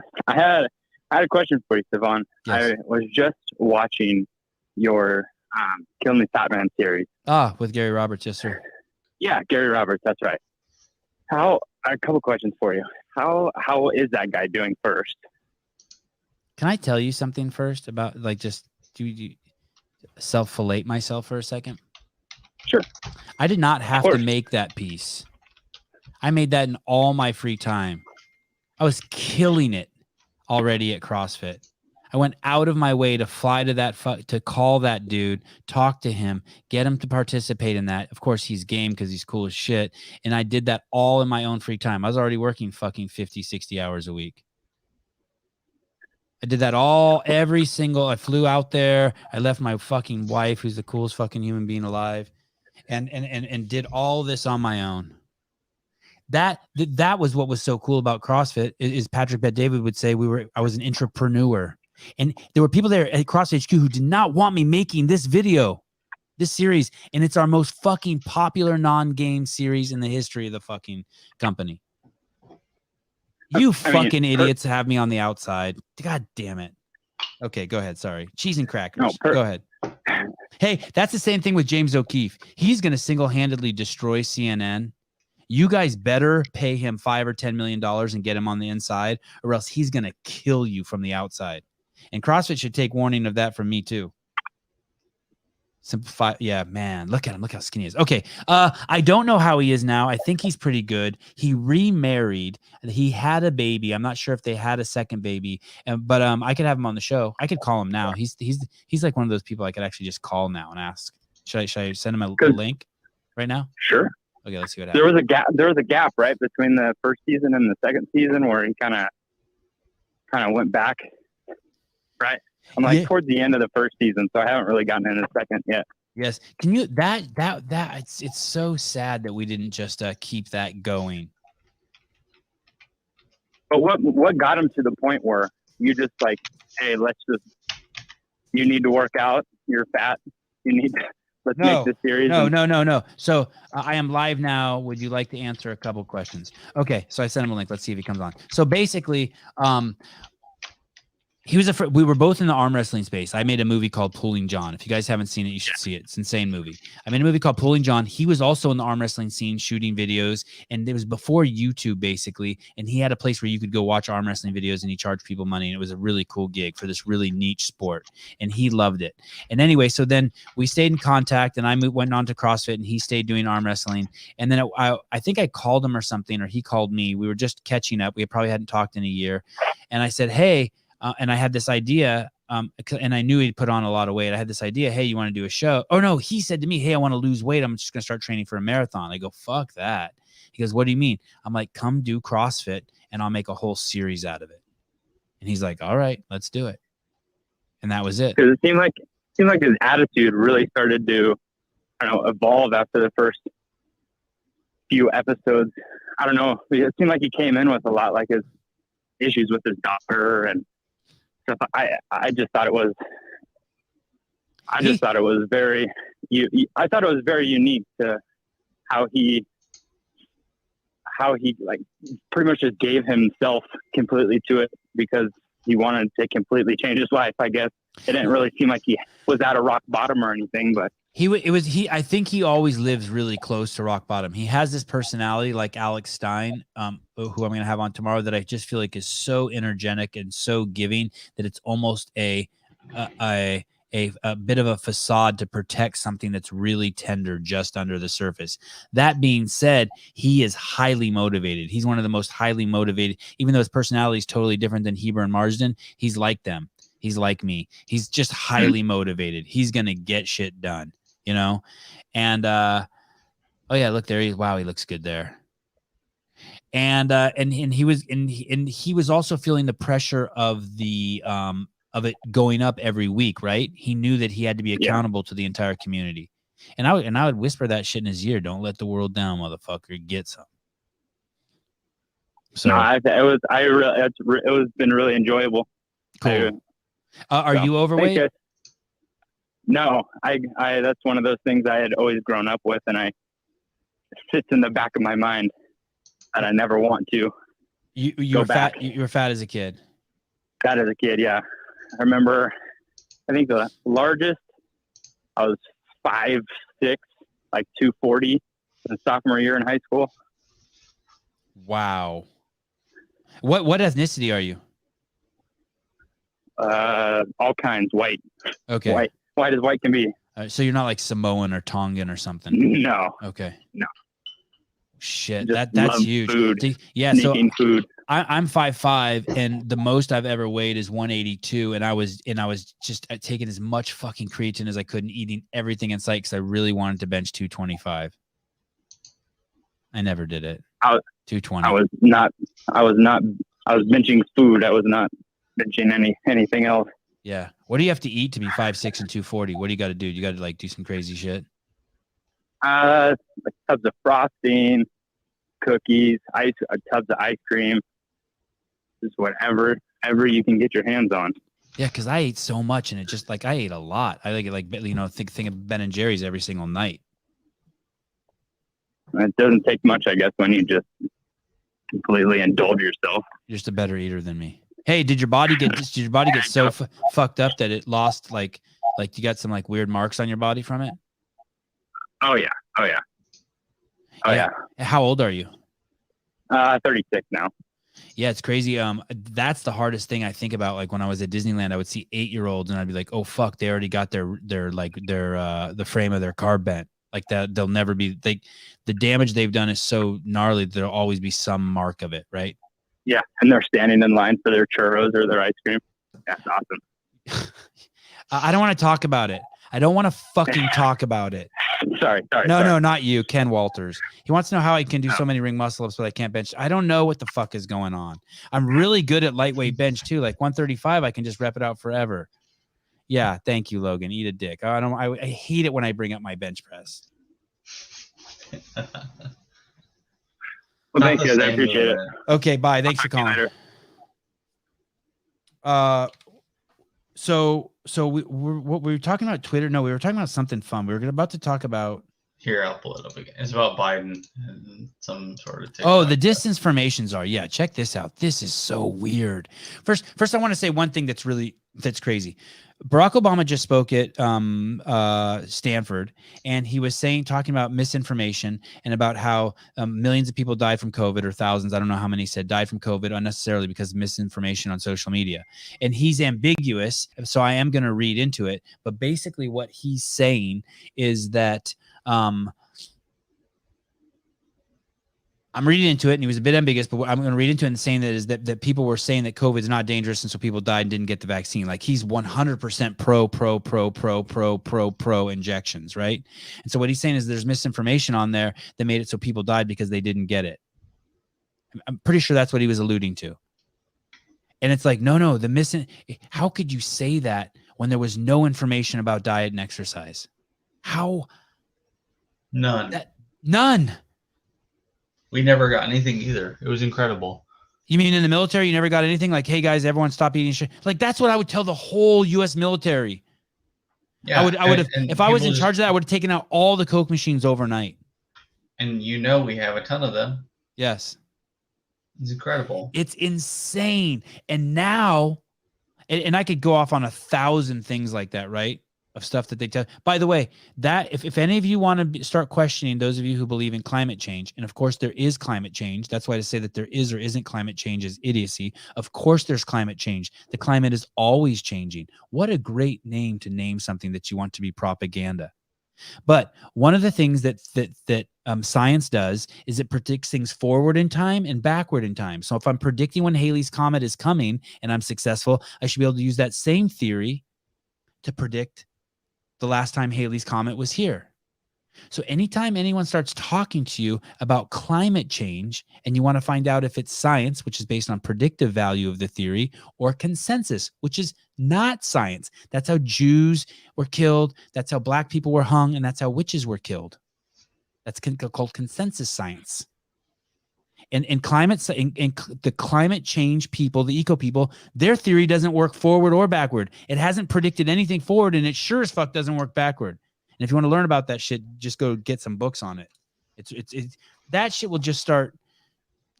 had a question for you, Sevan. Yes. I was just watching your Kill Me Fat Man series. With Gary Roberts, yes, sir. Yeah, Gary Roberts, that's right. A couple questions for you. How is that guy doing first? Can I tell you something first about like just do self-fillet myself for a second? Sure. I did not have to make that piece. I made that in all my free time. I was killing it already at CrossFit. I went out of my way to fly to to call that dude, talk to him, get him to participate in that. Of course, he's game because he's cool as shit. And I did that all in my own free time. I was already working fucking 50, 60 hours a week. I did that I flew out there. I left my fucking wife, who's the coolest fucking human being alive, and did all this on my own. That was what was so cool about CrossFit is Patrick Bet-David would say I was an entrepreneur. And there were people there at CrossFit HQ who did not want me making this series. And it's our most fucking popular non-game series in the history of the fucking company. You fucking idiots have me on the outside. God damn it. Okay, go ahead. Sorry. Cheese and crackers. Go ahead. Hey, that's the same thing with James O'Keefe. He's going to single-handedly destroy CNN. You guys better pay him $5 or $10 million and get him on the inside, or else he's going to kill you from the outside. And CrossFit should take warning of that from me too. Simplify. Yeah, man. Look at him. Look how skinny he is. Okay. I don't know how he is now. I think he's pretty good. He remarried. He had a baby. I'm not sure if they had a second baby. But I could have him on the show. I could call him now. He's like one of those people I could actually just call now and ask. Should I send him a link right now? Sure. Okay, let's see what happens. There was a gap, right, between the first season and the second season where he kind of went back, right? I'm like towards the end of the first season, so I haven't really gotten in the second yet. Yes. Can you that it's so sad that we didn't just keep that going. But what got him to the point where you just like, hey, you need to work out, you're fat, let's No, make this series. No. So I am live now. Would you like to answer a couple questions? Okay, so I sent him a link. Let's see if he comes on. So basically, we were both in the arm wrestling space. I made a movie called Pulling John. If you guys haven't seen it, you should see it. It's an insane movie. I made a movie called Pulling John. He was also in the arm wrestling scene shooting videos, and it was before YouTube basically. And he had a place where you could go watch arm wrestling videos, and he charged people money. And it was a really cool gig for this really niche sport, and he loved it. And anyway, so then we stayed in contact, and I went on to CrossFit, and he stayed doing arm wrestling. And then I think I called him or something, or he called me. We were just catching up. We probably hadn't talked in a year, and I said, hey. And I had this idea, and I knew he'd put on a lot of weight. I had this idea, hey, you want to do a show? Oh, no, he said to me, hey, I want to lose weight. I'm just going to start training for a marathon. I go, fuck that. He goes, what do you mean? I'm like, come do CrossFit, and I'll make a whole series out of it. And he's like, all right, let's do it. And that was it. Because it seemed like his attitude really started to, evolve after the first few episodes. I don't know. It seemed like he came in with a lot, like his issues with his daughter and stuff. I just thought it was. I thought it was very unique to how he like pretty much just gave himself completely to it because he wanted to completely change his life. I guess it didn't really seem like he was at a rock bottom or anything, but I think he always lives really close to rock bottom. He has this personality like Alex Stein, who I'm going to have on tomorrow, that I just feel like is so energetic and so giving that it's almost a bit of a facade to protect something that's really tender just under the surface. That being said, he is highly motivated. He's one of the most highly motivated, even though his personality is totally different than Heber and Marsden. He's like them. He's like me. He's just highly motivated. He's going to get shit done, And, oh yeah, look there. He looks good there. And he was also feeling the pressure of the, of it going up every week, right? He knew that he had to be accountable to the entire community. And I would whisper that shit in his ear. Don't let the world down, motherfucker. Get some. So no, it was been really enjoyable. Cool. Are you overweight? No, I that's one of those things I had always grown up with, and it sits in the back of my mind that I never want to. You were fat. You were fat as a kid. Fat as a kid, yeah. I remember. I think the largest I was 5'6", like 240, in sophomore year in high school. Wow. What ethnicity are you? All kinds, white. Okay. White as white can be. So you're not like Samoan or Tongan or something? No. Okay. No. Shit, Just that's huge. Food. Yeah, Sneaking food. I'm 5'5", and the most I've ever weighed is 182, and I was just taking as much fucking creatine as I could and eating everything in sight because I really wanted to bench 225. I never did it. 220. I was benching food. I was not benching anything else. Yeah. What do you have to eat to be 5'6" and 240? What do you got to do? You got to like do some crazy shit. Like tubs of frosting, cookies, tubs of ice cream, just whatever you can get your hands on. Yeah, because I ate so much, and it just like I ate a lot. I think of Ben and Jerry's every single night. It doesn't take much, I guess, when you just completely indulge yourself. You're just a better eater than me. Hey, did your body get so fucked up that it lost like you got some like weird marks on your body from it? Oh yeah. How old are you? 36 now. Yeah, it's crazy. That's the hardest thing I think about. Like when I was at Disneyland, I would see 8-year-olds and I'd be like, oh fuck, they already got their the frame of their car bent. Like that, they'll never be. The damage they've done is so gnarly. There'll always be some mark of it, right? Yeah, and they're standing in line for their churros or their ice cream. That's awesome. I don't want to talk about it. I don't want to fucking talk about it. Sorry. No, not you, Ken Walters. He wants to know how he can do so many ring muscle ups, but I can't bench. I don't know what the fuck is going on. I'm really good at lightweight bench too. Like 135, I can just rep it out forever. Yeah, thank you, Logan. Eat a dick. I hate it when I bring up my bench press. Well, thank you. I appreciate it. Okay, bye. Thanks for calling. what we were talking about Twitter. No, we were talking about something fun. We were about to talk about. Here, I'll pull it up again. It's about Biden and some sort of TikTok. Oh, the disinformations are. Yeah, check this out. This is so weird. First, I want to say one thing that's crazy. Barack Obama just spoke at Stanford, and he was talking about misinformation and about how millions of people died from COVID, or thousands, I don't know how many said died from COVID unnecessarily because of misinformation on social media. And he's ambiguous, so I am going to read into it. But basically what he's saying is that I'm reading into it, and he was a bit ambiguous, but I'm going to read into it and saying that people were saying that COVID is not dangerous, and so people died and didn't get the vaccine. Like, he's 100% pro injections, right? And so what he's saying is there's misinformation on there that made it so people died because they didn't get it. I'm pretty sure that's what he was alluding to. And it's like, no, how could you say that when there was no information about diet and exercise? How? None. None. We never got anything either. It was incredible. You mean in the military, you never got anything? Like, hey guys, everyone stop eating shit. Like, that's what I would tell the whole U.S. military. Yeah, I would have. If I was in charge of that, I would have taken out all the Coke machines overnight. And we have a ton of them. Yes. It's incredible. It's insane. And now, and I could go off on 1,000 things like that, right? Of stuff that they tell. By the way, that if any of you want to start questioning, those of you who believe in climate change, and of course there is climate change. That's why to say that there is or isn't climate change is idiocy. Of course there's climate change. The climate is always changing. What a great name to name something that you want to be propaganda. But one of the things that science does is it predicts things forward in time and backward in time. So if I'm predicting when Halley's Comet is coming and I'm successful, I should be able to use that same theory to predict the last time Halley's Comet was here. So anytime anyone starts talking to you about climate change and you want to find out if it's science, which is based on predictive value of the theory, or consensus, which is not science. That's how Jews were killed. That's how black people were hung. And that's how witches were killed. That's called consensus science. And the climate change people, the eco people, their theory doesn't work forward or backward. It hasn't predicted anything forward, and it sure as fuck doesn't work backward. And if you want to learn about that shit, just go get some books on it. It's that shit will just start.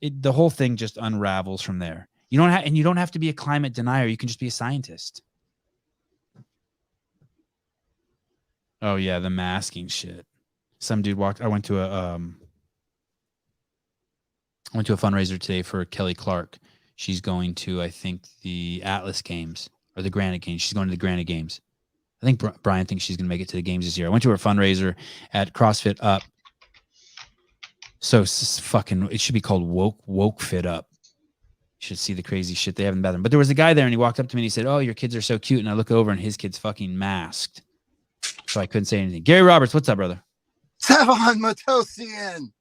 The whole thing just unravels from there. You don't have to be a climate denier. You can just be a scientist. Oh yeah, the masking shit. Some dude walked. I went to a fundraiser today for Kelly Clark. She's going to, I think, the Atlas Games or the Granite Games. She's going to the Granite Games. I think Brian thinks she's going to make it to the games this year. I went to her fundraiser at CrossFit Up. So it should be called Woke Fit Up. You should see the crazy shit they have in the bathroom. But there was a guy there, and he walked up to me and he said, "Oh, your kids are so cute." And I look over, and his kid's fucking masked. So I couldn't say anything. Gary Roberts, what's up, brother? Sevan Matosian.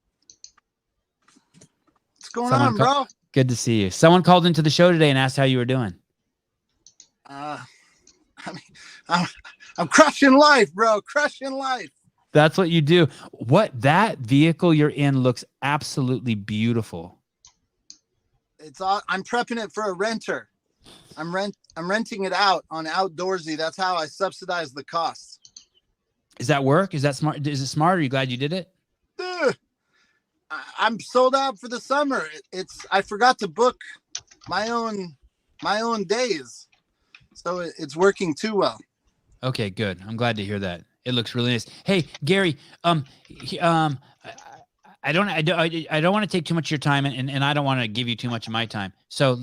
What's going on, bro? Good to see you. Someone called into the show today and asked how you were doing. I'm crushing life, bro. Crushing life. That's what you do. That vehicle you're in looks absolutely beautiful. I'm prepping it for a renter. I'm renting it out on Outdoorsy. That's how I subsidize the costs. Is that work? Is that smart? Is it smart? Are you glad you did it? I'm sold out for the summer. I forgot to book my own days, so it's working too well. Okay, good. I'm glad to hear that. It looks really nice. Hey, Gary, I don't want to take too much of your time, and I don't want to give you too much of my time. So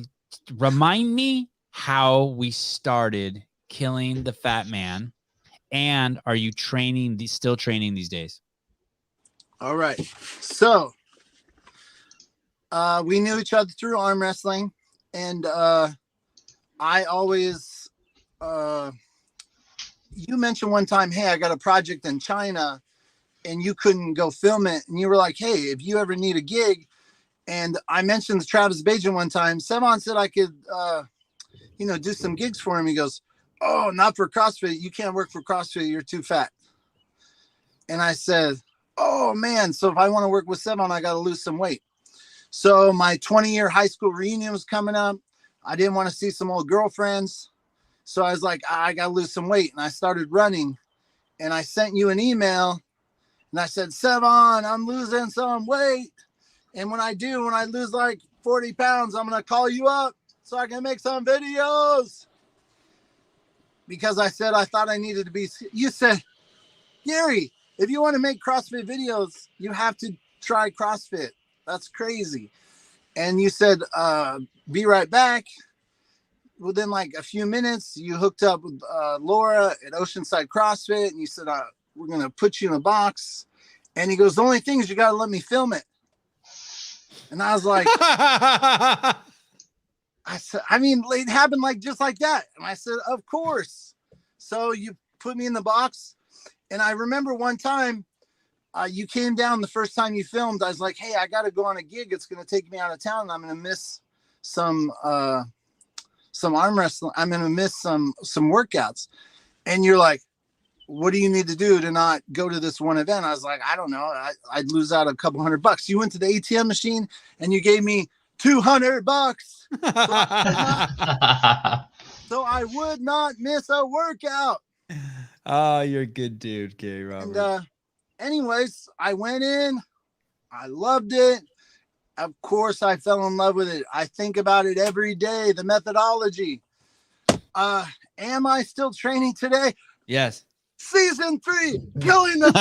remind me how we started killing the fat man, and are you still training these days? All right. So we knew each other through arm wrestling, and I always you mentioned one time, hey, I got a project in China and you couldn't go film it. And you were like, hey, if you ever need a gig. And I mentioned the Travis Bajan one time. Sevan said I could, do some gigs for him. He goes, oh, not for CrossFit. You can't work for CrossFit. You're too fat. And I said, oh, man. So if I want to work with Sevan, I got to lose some weight. So my 20-year high school reunion was coming up. I didn't want to see some old girlfriends. So I was like, I got to lose some weight. And I started running, and I sent you an email, and I said, Sevan, I'm losing some weight. And when I lose like 40 pounds, I'm going to call you up so I can make some videos. Because I said, I thought I needed to be, you said, Gary, if you want to make CrossFit videos, you have to try CrossFit. That's crazy. And you said, be right back. Within like a few minutes, you hooked up with Laura at Oceanside CrossFit, and you said, we're going to put you in a box. And he goes, the only thing is you got to let me film it. And I was like, I said, I mean, it happened like just like that. And I said, of course. So you put me in the box. And I remember one time you came down the first time you filmed. I was like, hey, I got to go on a gig. It's going to take me out of town. And I'm going to miss some arm wrestling. I'm going to miss some workouts. And you're like, what do you need to do to not go to this one event? I was like, I don't know. I'd lose out a couple $100. You went to the ATM machine and you gave me $200. So I would not miss a workout. Oh, you're a good dude, Gary Roberts. And anyways, I went in. I loved it. Of course, I fell in love with it. I think about it every day, the methodology. Am I still training today? Yes. Season 3, Killing the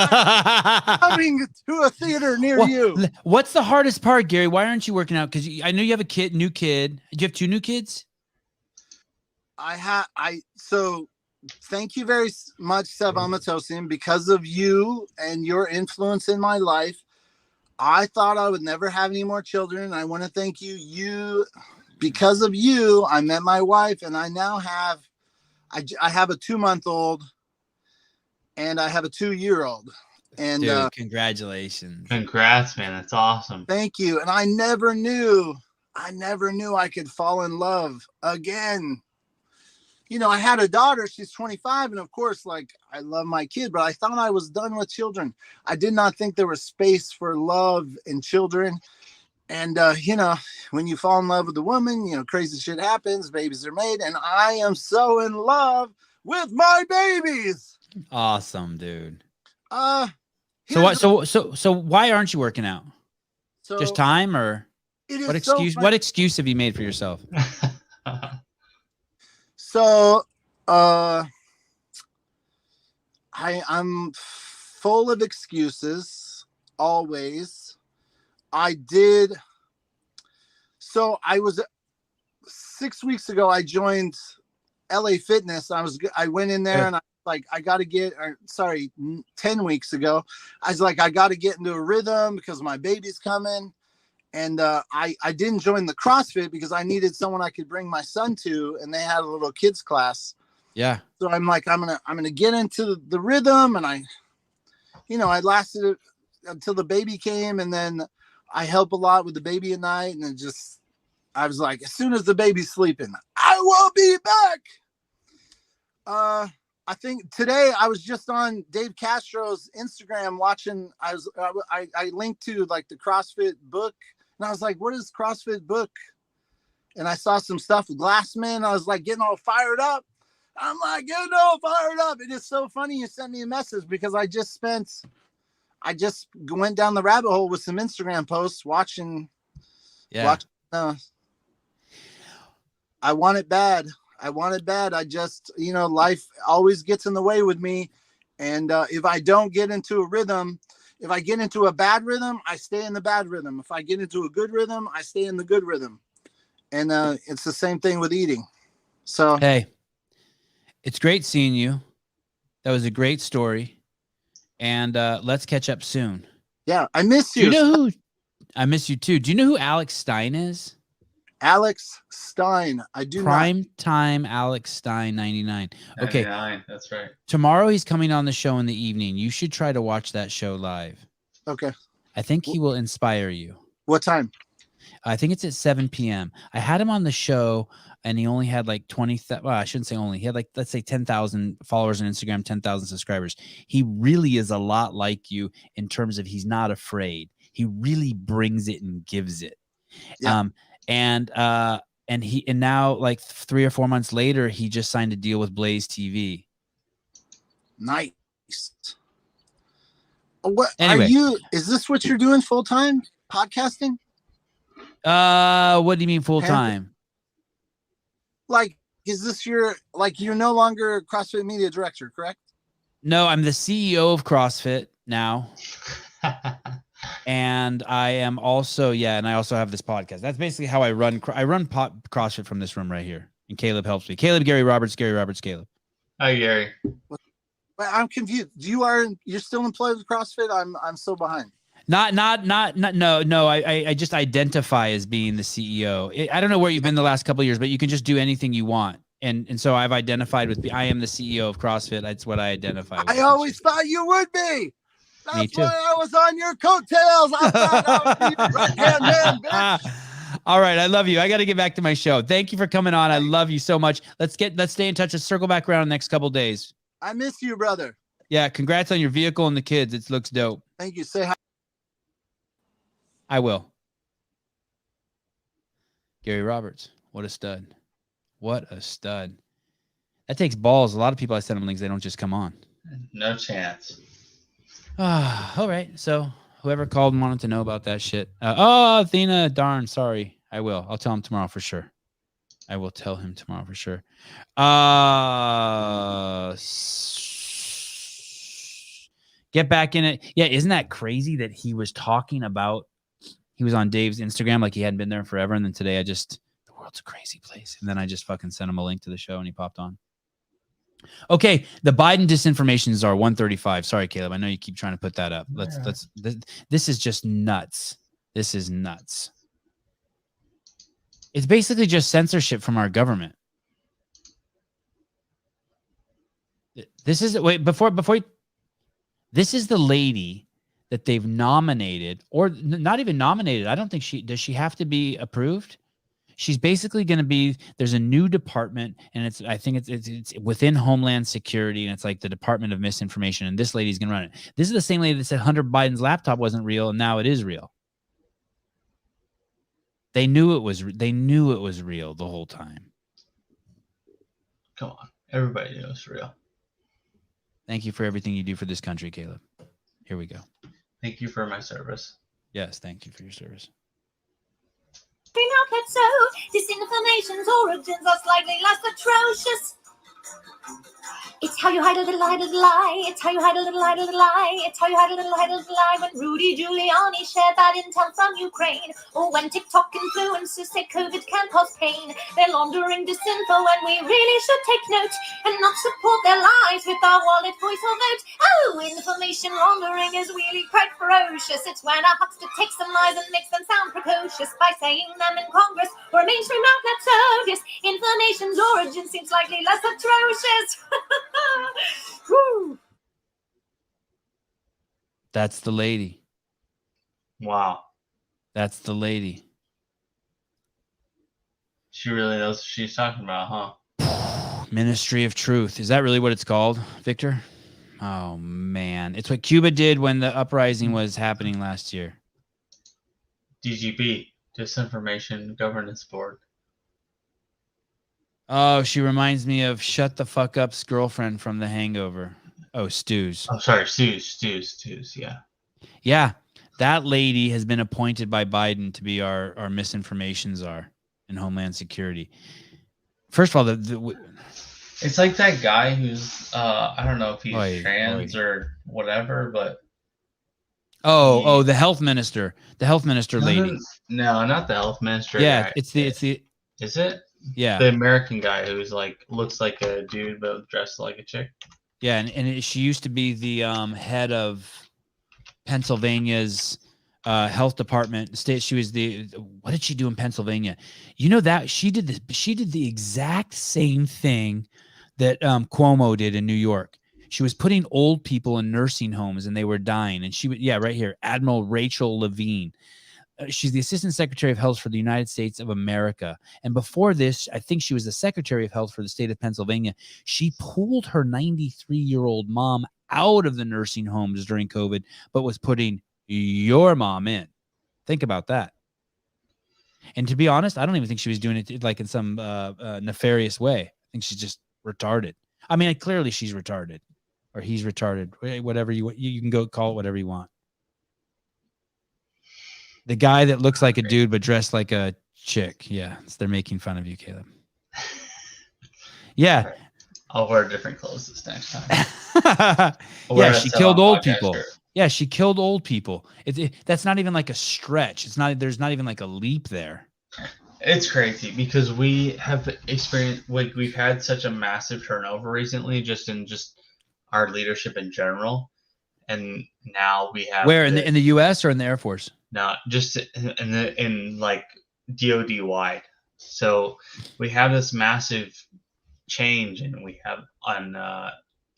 coming to a theater near you. What's the hardest part, Gary? Why aren't you working out? Because I know you have a new kid. Do you have 2 new kids? So thank you very much, Sevan Matosian. Because of you and your influence in my life, I thought I would never have any more children. I want to thank you. Because of you, I met my wife, and I now have, I have a 2-month-old. And I have a 2-year-old. And dude, congratulations. Congrats, man. That's awesome. Thank you. And I never knew I could fall in love again. You know, I had a daughter, she's 25. And of course, like, I love my kid, but I thought I was done with children. I did not think there was space for love in children. And, you know, when you fall in love with a woman, you know, crazy shit happens, babies are made. And I am so in love with my babies. Awesome, dude. So why aren't you working out? Just time, or what excuse? What excuse have you made for yourself? So, I'm full of excuses always. So I was 6 weeks ago. I joined LA Fitness. I went in there and I got to get, 10 weeks ago, I was like, I got to get into a rhythm because my baby's coming. And I didn't join the CrossFit because I needed someone I could bring my son to, and they had a little kids class. Yeah. So I'm like, I'm gonna get into the rhythm, and I lasted until the baby came, and then I help a lot with the baby at night, and I was like, as soon as the baby's sleeping, I will be back. I think today I was just on Dave Castro's Instagram watching. I linked to like the CrossFit book, and I was like, what is CrossFit book? And I saw some stuff with Glassman. I was like getting all fired up. I'm like, getting all fired up. It is so funny you sent me a message because I just went down the rabbit hole with some Instagram posts watching. Yeah. I want it bad. I just, life always gets in the way with me. And if I don't get into a rhythm, if I get into a bad rhythm, I stay in the bad rhythm. If I get into a good rhythm, I stay in the good rhythm. And it's the same thing with eating. So, hey, it's great seeing you. That was a great story. And let's catch up soon. Yeah, I miss you. Do you know who? I miss you too. Do you know who Alex Stein is? Alex Stein. I do. Prime time Alex Stein 99. Okay. 99, that's right. Tomorrow he's coming on the show in the evening. You should try to watch that show live. Okay. I think he will inspire you. What time? I think it's at 7 p.m. I had him on the show and he only had like 20. Well, I shouldn't say only. He had like, let's say 10,000 followers on Instagram, 10,000 subscribers. He really is a lot like you in terms of he's not afraid. He really brings it and gives it. Yeah. and now like 3 or 4 months later, he just signed a deal with Blaze TV. Nice. What Anyway. are you? Is this what you're doing full time? Podcasting? What do you mean full time? Like, is this your you're no longer CrossFit media director, correct? No, I'm the CEO of CrossFit now. And I am also, and I also have this podcast. That's basically how I run. I run CrossFit from this room right here. And Caleb helps me. Gary Roberts, Caleb. Hi, Gary. But I'm confused. You're still employed with CrossFit? I'm so behind. No. I just identify as being the CEO. I don't know where you've been the last couple of years, but you can just do anything you want. And so I've identified with I am the CEO of CrossFit. That's what I identify with. I always thought you would be. Me too. That's why I was on your coattails. I thought I would be the right-hand man, bitch. All right, I love you. I got to get back to my show. Thank you for coming on. I love you so much. Let's stay in touch. Let's circle back around the next couple of days. I miss you, brother. Yeah, congrats on your vehicle and the kids. It looks dope. Thank you. Say hi. I will. Gary Roberts, what a stud. What a stud. That takes balls. A lot of people I send them links, they don't just come on. No chance. All right. So whoever called and wanted to know about that shit. Athena, darn, sorry. I will. I'll tell him tomorrow for sure. I will tell him tomorrow for sure. Get back in it. Yeah, isn't that crazy that he was talking about, he was on Dave's Instagram like he hadn't been there forever, and then today the world's a crazy place. And then I just fucking sent him a link to the show and he popped on. Okay, the Biden disinformations are 135. Sorry, Caleb. I know you keep trying to put that up. This is just nuts. This is nuts. It's basically just censorship from our government. This is this is the lady that they've nominated, or not even nominated. I don't think does she have to be approved? She's basically going to be, there's a new department, and I think it's within Homeland Security, and it's like the Department of Misinformation, and this lady's going to run it. This is the same lady that said Hunter Biden's laptop wasn't real, and now it is real. They knew it was real the whole time. Come on. Everybody knows it's real. Thank you for everything you do for this country, Caleb. Here we go. Thank you for my service. Yes, thank you for your service. Outlet, so disinformation's origins are slightly less atrocious. It's how you hide a little lie. It's how you hide a little lie. It's how you hide a little lie. When Rudy Giuliani shared that intel from Ukraine, or when TikTok influencers say COVID can cause pain, they're laundering disinfo, and we really should take note and not support their lies with our wallet, voice, or vote. Oh, information laundering is really quite ferocious. It's when a huckster takes some lies and makes them sound precocious by saying them in Congress or a mainstream outlet. So this information's origin seems slightly less atrocious. Woo. That's the lady. Wow. That's the lady. She really knows what she's talking about, huh? Ministry of Truth. Is that really what it's called, Victor? Oh, man. It's what Cuba did when the uprising was happening last year. DGB, Disinformation Governance Board. Oh, she reminds me of Shut the Fuck Up's girlfriend from The Hangover. Oh, Stews. Oh, sorry, Stews, yeah. Yeah, that lady has been appointed by Biden to be our misinformation czar in Homeland Security. First of all, it's like that guy who's, I don't know if he's trans or whatever, but... Oh, the health minister. The health minister lady. No, not the health minister. Yeah, guy. it's the... Is it? Yeah, the American guy who's like looks like a dude but dressed like a chick. Yeah, and she used to be the head of Pennsylvania's health department. She was what did she do in Pennsylvania? You know that she did the exact same thing that Cuomo did in New York. She was putting old people in nursing homes and they were dying. And she would, right here, Admiral Rachel Levine. She's the Assistant Secretary of Health for the United States of America. And before this, I think she was the Secretary of Health for the state of Pennsylvania. She pulled her 93-year-old mom out of the nursing homes during COVID, but was putting your mom in. Think about that. And to be honest, I don't even think she was doing it like in some nefarious way. I think she's just retarded. I mean, clearly she's retarded, or he's retarded. Whatever you can go call it whatever you want. The guy that looks like a dude but dressed like a chick. Yeah, they're making fun of you, Caleb. Yeah. I'll wear different clothes this next time. Yeah, she killed old people. Yeah, she killed old people. That's not even like a stretch. It's not. There's not even like a leap there. It's crazy because we have experienced, like, we've had such a massive turnover recently, just in our leadership in general, and now we have where in the U.S. or in the Air Force? No, just in like DoD wide. So we have this massive change, and we have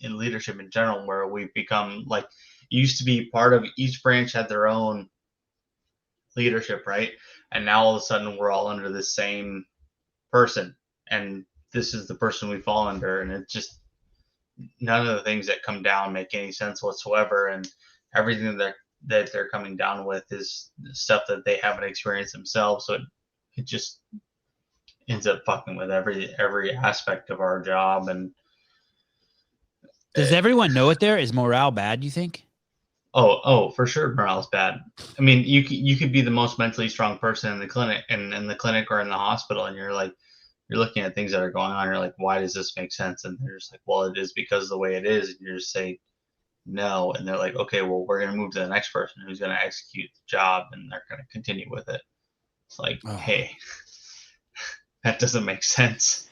in leadership in general, where we've become like, used to be part of each branch had their own leadership, right? And now all of a sudden we're all under the same person, and this is the person we fall under, and it's just none of the things that come down make any sense whatsoever, and everything that they're coming down with is stuff that they haven't experienced themselves, so it just ends up fucking with every aspect of our job. And does everyone know it there? Is morale bad, you think? Oh, for sure, morale's bad. I mean, you could be the most mentally strong person in the clinic, and in the clinic or in the hospital, and you're looking at things that are going on. You're like, why does this make sense? And they're just like, well, it is because of the way it is. And you just say no, and they're like, okay, well, we're gonna move to the next person who's gonna execute the job, and they're gonna continue with it. It's like, hey, that doesn't make sense.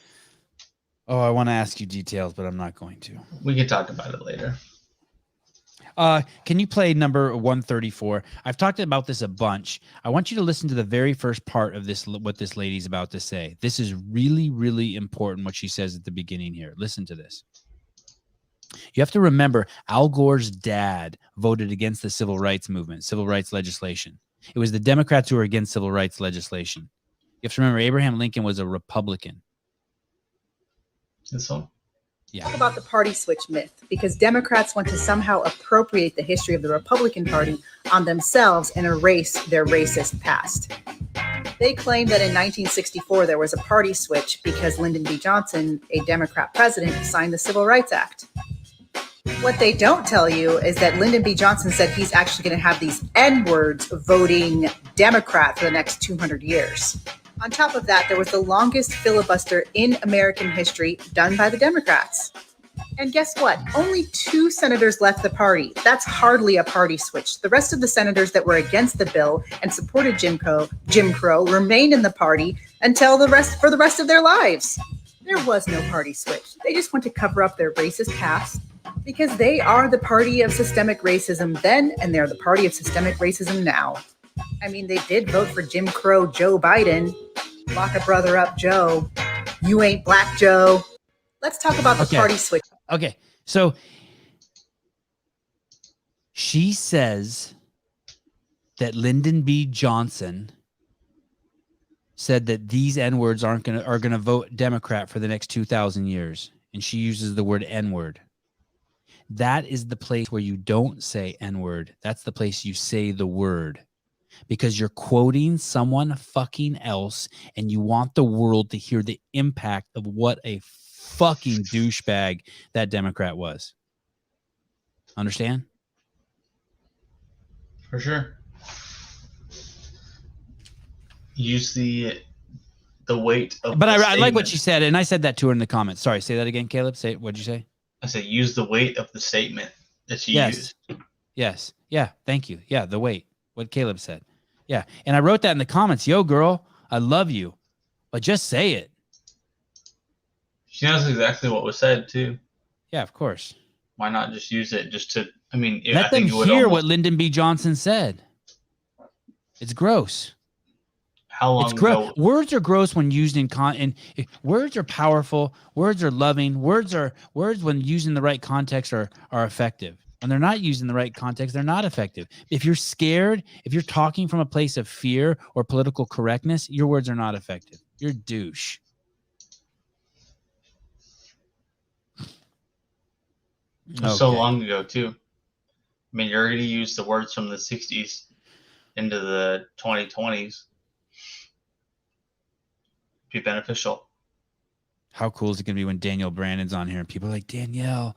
Oh, I want to ask you details, but I'm not going to. We can talk about it later. Can you play number 134? I've talked about this a bunch. I want you to listen to the very first part of this, what this lady's about to say. This is really, really important, what she says at the beginning here. Listen to this. You have to remember, Al Gore's dad voted against the civil rights movement, civil rights legislation. It was the Democrats who were against civil rights legislation. You have to remember, Abraham Lincoln was a Republican. This one? Yeah. Talk about the party switch myth, because Democrats want to somehow appropriate the history of the Republican Party on themselves and erase their racist past. They claim that in 1964 there was a party switch because Lyndon B. Johnson, a Democrat president, signed the Civil Rights Act. What they don't tell you is that Lyndon B. Johnson said he's actually going to have these N-words voting Democrat for the next 200 years. On top of that, there was the longest filibuster in American history done by the Democrats. And guess what? Only 2 senators left the party. That's hardly a party switch. The rest of the senators that were against the bill and supported Jim Crow remained in the party until the rest of their lives. There was no party switch. They just want to cover up their racist past because they are the party of systemic racism then, and they're the party of systemic racism now. I mean, they did vote for Jim Crow Joe Biden. Lock a brother up, Joe. You ain't black, Joe. Let's talk about the party switch. Okay, so she says that Lyndon B. Johnson said that these N-words are gonna vote Democrat for the next 2,000 years, and she uses the word N-word. That is the place where you don't say N-word. That's the place you say the word, because you're quoting someone fucking else, and you want the world to hear the impact of what a fucking douchebag that Democrat was. Understand? For sure. Use the weight of. But I like what she said, and I said that to her in the comments. Sorry, say that again, Caleb. Say, what'd you say? I said use the weight of the statement that she used. Yes. Yeah. Thank you. Yeah. The weight. What Caleb said. Yeah. And I wrote that in the comments. Yo, girl, I love you, but just say it. She knows exactly what was said too. Yeah, of course. Why not just use it just to? I mean, let them hear what Lyndon B. Johnson said. It's gross. How long? It's gross. Words are gross when used in words are powerful. Words are loving. Words when used in the right context are effective. When they're not used in the right context, they're not effective. If you're scared, if you're talking from a place of fear or political correctness, your words are not effective. You're a douche. So long ago too. I mean, you're going to use the words from the 60s into the 2020s. be beneficial. How cool is it gonna be when Danielle Brandon's on here and people are like, Danielle,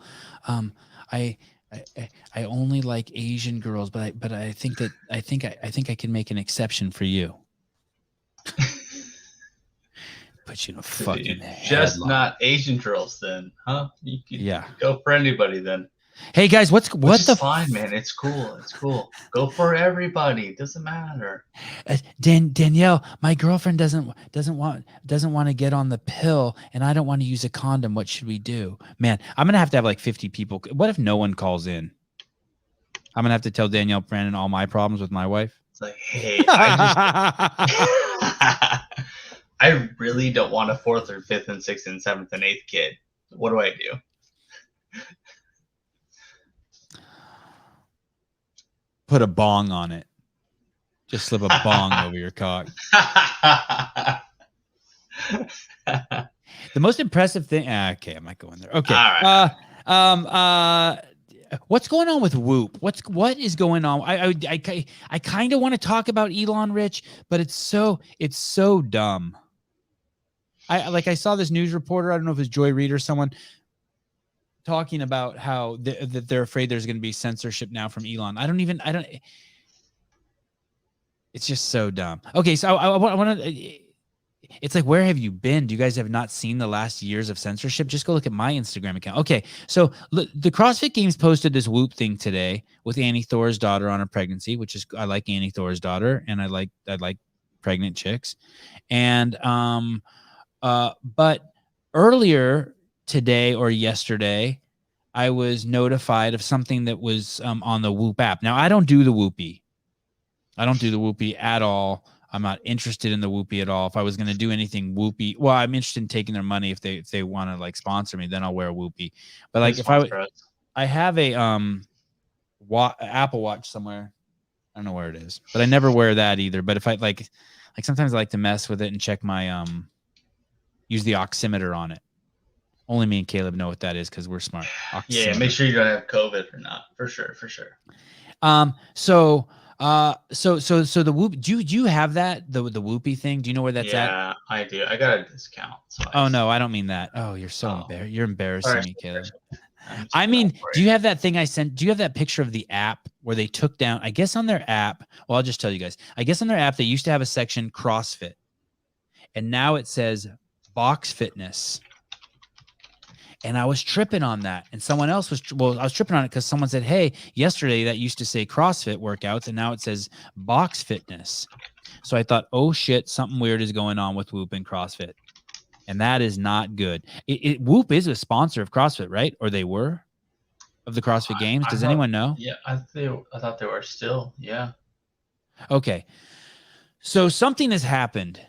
I only like Asian girls, but I think I can make an exception for you. Put you in a fucking Just headlock. not Asian girls then, huh? You could Yeah. go for anybody then. Hey guys, what Which the is fine, man. It's cool. It's cool. Go for everybody. It doesn't matter. Danielle, my girlfriend doesn't want to get on the pill, and I don't want to use a condom. What should we do? Man, I'm gonna have to have like 50 people. What if no one calls in? I'm gonna have to tell Danielle Brandon all my problems with my wife. It's like, hey, I really don't want a 4th or 5th and 6th and 7th and 8th kid. What do I do? Put a bong on it. Just slip a bong over your cock. The most impressive thing. Okay, I'm not going there. Okay. All right. What's going on with Whoop? What is going on? I kind of want to talk about Elon Rich, but it's so dumb. I saw this news reporter. I don't know if it's Joy Reid or someone talking about how that they're afraid there's going to be censorship now from Elon. I don't. It's just so dumb. Okay, so I want to. It's like, where have you been? Do you guys have not seen the last years of censorship? Just go look at my Instagram account. Okay, so the CrossFit Games posted this Whoop thing today with Annie Thor's daughter on her pregnancy, which is, I like Annie Thor's daughter, and I like pregnant chicks, and but earlier today or yesterday, I was notified of something that was on the Whoop app. Now, I don't do the Whoopie. I don't do the Whoopie at all. I'm not interested in the Whoopie at all. If I was going to do anything Whoopie, well, I'm interested in taking their money. If they want to like sponsor me, then I'll wear a Whoopie. But like I have a Apple Watch somewhere. I don't know where it is, but I never wear that either. But if I like sometimes I like to mess with it and check my use the oximeter on it. Only me and Caleb know what that is because we're smart. Oximeter. Yeah, make sure you don't have COVID or not. For sure. So the Whoop, do you have that, the Whoopie thing? Do you know where that's at? Yeah, I do. I got a discount. So No, I don't mean that. Oh, you're so you're embarrassing me, Caleb. I mean, do you have that thing I sent? Do you have that picture of the app where they took down, I guess on their app, well, I'll just tell you guys, I guess on their app, they used to have a section CrossFit, and now it says Box Fitness. And I was tripping on that. And someone else I was tripping on it because someone said, hey, yesterday that used to say CrossFit workouts, and now it says Box Fitness. So I thought, oh shit, something weird is going on with Whoop and CrossFit. And that is not good. Whoop is a sponsor of CrossFit, right? Or they were of the CrossFit Games. Does anyone know? Yeah, I thought they were still. Yeah. Okay. So something has happened.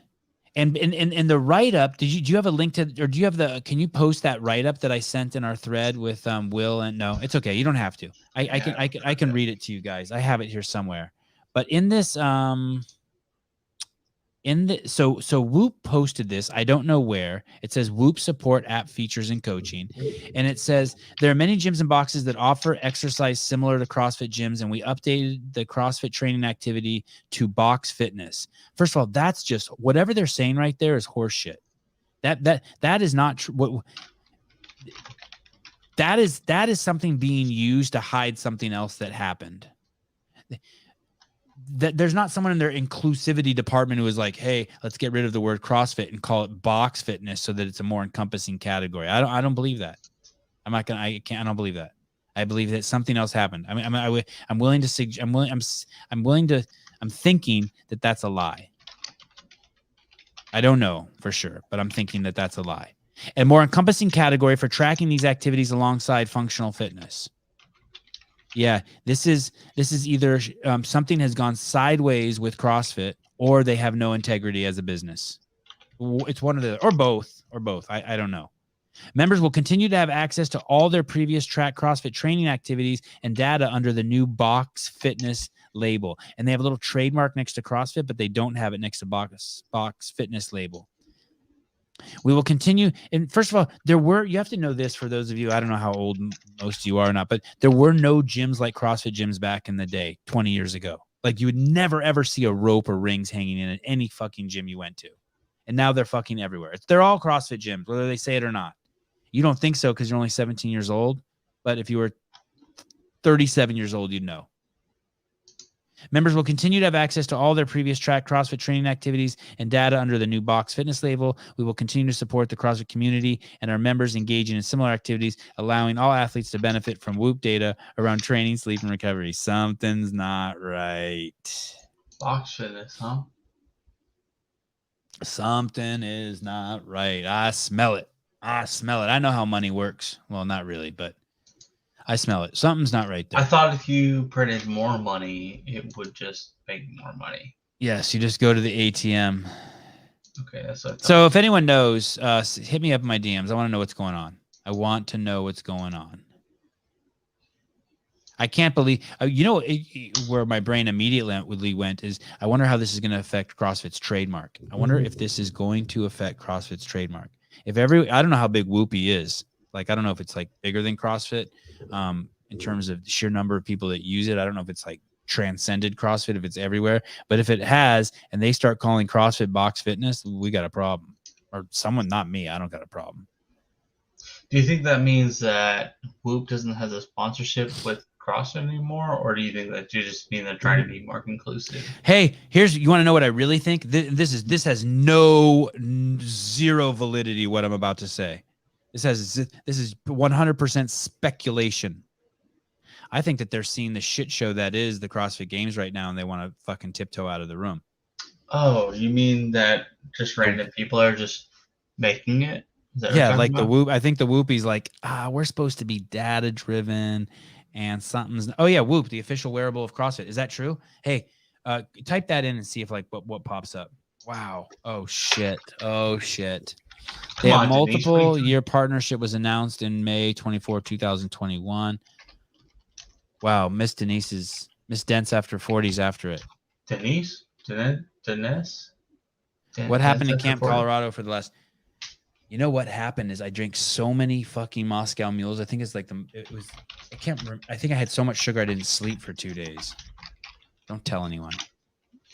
And in the write-up, do you have a link to, or do you have can you post that write-up that I sent in our thread with Will? And no, it's okay. You don't have to. I can read it to you guys. I have it here somewhere. But in this so Whoop posted this. I don't know where. It says Whoop support app features and coaching. And it says there are many gyms and boxes that offer exercise similar to CrossFit gyms, and we updated the CrossFit training activity to Box Fitness. First of all, that's just whatever they're saying right there is horseshit. That is not true. That is something being used to hide something else that happened. That there's not someone in their inclusivity department who is like, hey, let's get rid of the word CrossFit and call it Box Fitness so that it's a more encompassing category. I don't believe that. I don't believe that. I believe that something else happened. I'm thinking that that's a lie. I don't know for sure, but I'm thinking that that's a lie. A more encompassing category for tracking these activities alongside functional fitness. Yeah, this is either something has gone sideways with CrossFit, or they have no integrity as a business. It's one of the, or both. I don't know. Members will continue to have access to all their previous track CrossFit training activities and data under the new Box Fitness label. And they have a little trademark next to CrossFit, but they don't have it next to Box Fitness label. We will continue. And first of all, you have to know this for those of you, I don't know how old most of you are or not, but there were no gyms like CrossFit gyms back in the day, 20 years ago. Like you would never, ever see a rope or rings hanging in any fucking gym you went to. and now they're fucking everywhere. They're all CrossFit gyms, whether they say it or not. You don't think so because you're only 17 years old, but if you were 37 years old, you'd know. Members will continue to have access to all their previous track CrossFit training activities and data under the new Box Fitness label. We will continue to support the CrossFit community and our members engaging in similar activities, allowing all athletes to benefit from Whoop data around training, sleep, and recovery. Something's not right. Box Fitness, huh? Something is not right. I smell it. I know how money works. Well, not really, but I smell it. Something's not right there. I thought if you printed more money, it would just make more money. Yes, you just go to the ATM. Okay, that's what I thought. So if anyone knows, hit me up in my DMs. I want to know what's going on. I want to know what's going on. I can't believe, where my brain immediately went is, I wonder how this is going to affect CrossFit's trademark. I wonder if this is going to affect CrossFit's trademark. I don't know how big Whoopie is. Like, I don't know if it's like bigger than CrossFit in terms of the sheer number of people that use it. I don't know if it's like transcended CrossFit, if it's everywhere. But if it has, and they start calling CrossFit Box Fitness, we got a problem. Or someone, not me. I don't got a problem. Do you think that means that Whoop doesn't have a sponsorship with CrossFit anymore, or do you think that you just mean they're trying to be more inclusive? Hey, you want to know what I really think? This has zero validity. What I'm about to say, this is 100% speculation. I think that they're seeing the shit show that is the CrossFit Games right now, and they want to fucking tiptoe out of the room. Oh, you mean that just random people are just making it? Yeah, like the Whoop. I think the Whoopie's like, we're supposed to be data driven. And something's Whoop, the official wearable of CrossFit. Is that true? Hey, type that in and see if like what pops up. Wow. Oh shit. They have multiple year partnership was announced in May 24, 2021. Wow, Miss Dent's after 40's after it. Denise? What happened in Camp Colorado for the last? You know what happened is I drank so many fucking Moscow Mules. I think it's like I can't remember. I think I had so much sugar I didn't sleep for 2 days. Don't tell anyone.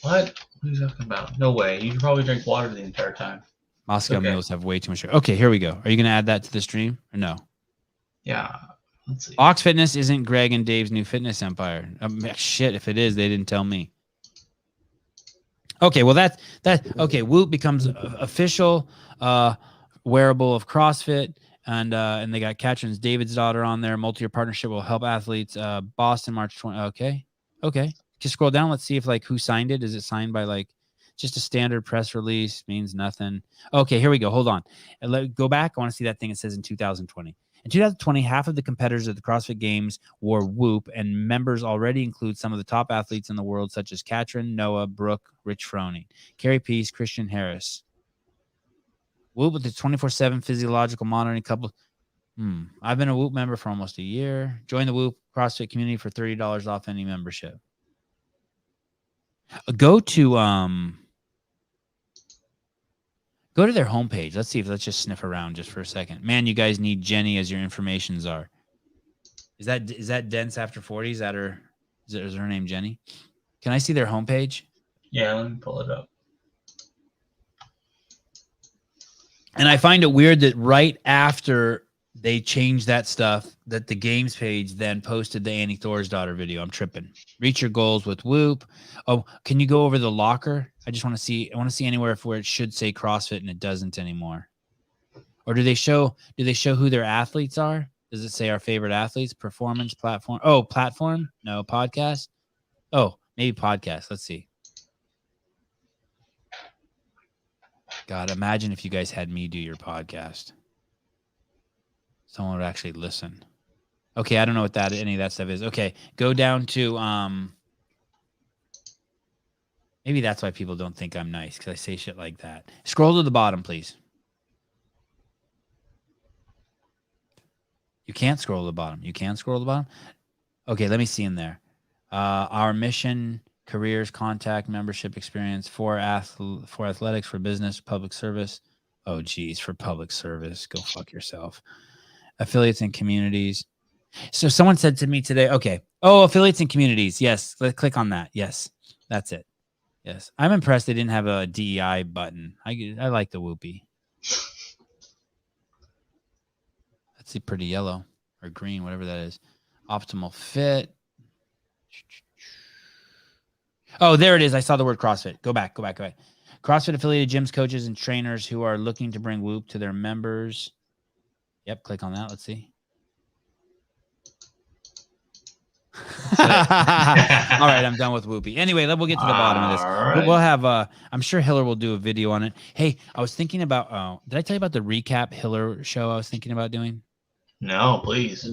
What are you talking about? No way. You probably drink water the entire time. Moscow Mules have way too much sugar. Okay, here we go. Are you going to add that to the stream or no? Yeah. Let's see. Ox Fitness isn't Greg and Dave's new fitness empire. Shit, if it is, they didn't tell me. Okay, well okay. Whoop becomes official wearable of CrossFit, and they got Katrin David's daughter on there. Multi-year partnership will help athletes. Boston, March 20. Okay. Just scroll down. Let's see if like who signed it. Is it signed by like just a standard press release? Means nothing. Okay, here we go. Hold on. Go back. I want to see that thing. It says in 2020. In 2020, half of the competitors at the CrossFit Games wore Whoop, and members already include some of the top athletes in the world, such as Katrin, Noah, Brooke, Rich Froning, Carrie Peace, Christian Harris. Whoop with the 24/7 physiological monitoring couple. I've been a Whoop member for almost a year. Join the Whoop CrossFit community for $30 off any membership. Go to their homepage. Let's just sniff around just for a second. Man, you guys need Jenny as your information czar. Is that Dent's after 40? Is her name Jenny? Can I see their homepage? Yeah, let me pull it up. And I find it weird that right after they changed that stuff, that the games page then posted the Annie Thorisdottir video. I'm tripping. Reach your goals with Whoop. Oh, can you go over the locker? I want to see anywhere where it should say CrossFit and it doesn't anymore. Or do they show who their athletes are? Does it say our favorite athletes? Performance platform. Oh, platform? No, podcast. Oh, maybe podcast. Let's see. God, imagine if you guys had me do your podcast. Someone would actually listen. Okay, I don't know what any of that stuff is. Okay, go down to maybe that's why people don't think I'm nice, because I say shit like that. Scroll to the bottom, please. You can't scroll to the bottom. You can scroll to the bottom? Okay, let me see in there. Our mission, careers, contact, membership experience, for athletics, for business, public service. Oh, geez, for public service. Go fuck yourself. Affiliates and communities. So someone said to me today, okay. Oh, affiliates and communities. Yes. Let's click on that. Yes. That's it. Yes, I'm impressed they didn't have a DEI button. I like the Whoopie. That's a pretty yellow or green, whatever that is. Optimal fit. Oh, there it is. I saw the word CrossFit. Go back. CrossFit affiliated gyms, coaches, and trainers who are looking to bring Whoop to their members. Yep, click on that. Let's see. All right, I'm done with Whoopie. Anyway, we'll get to the bottom of this. Right. We'll have I'm sure Hiller will do a video on it. Hey, I was thinking about did I tell you about the recap Hiller show I was thinking about doing? No, please.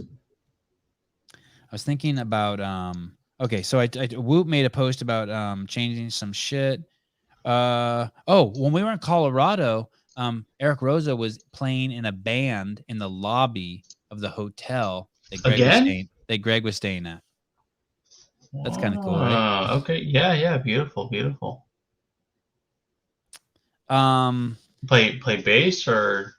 I was thinking about okay, so I Whoop made a post about changing some shit. When we were in Colorado, Eric Rosa was playing in a band in the lobby of the hotel that Greg was staying at. That's kind of cool, right? Okay. Yeah. Beautiful. Play bass or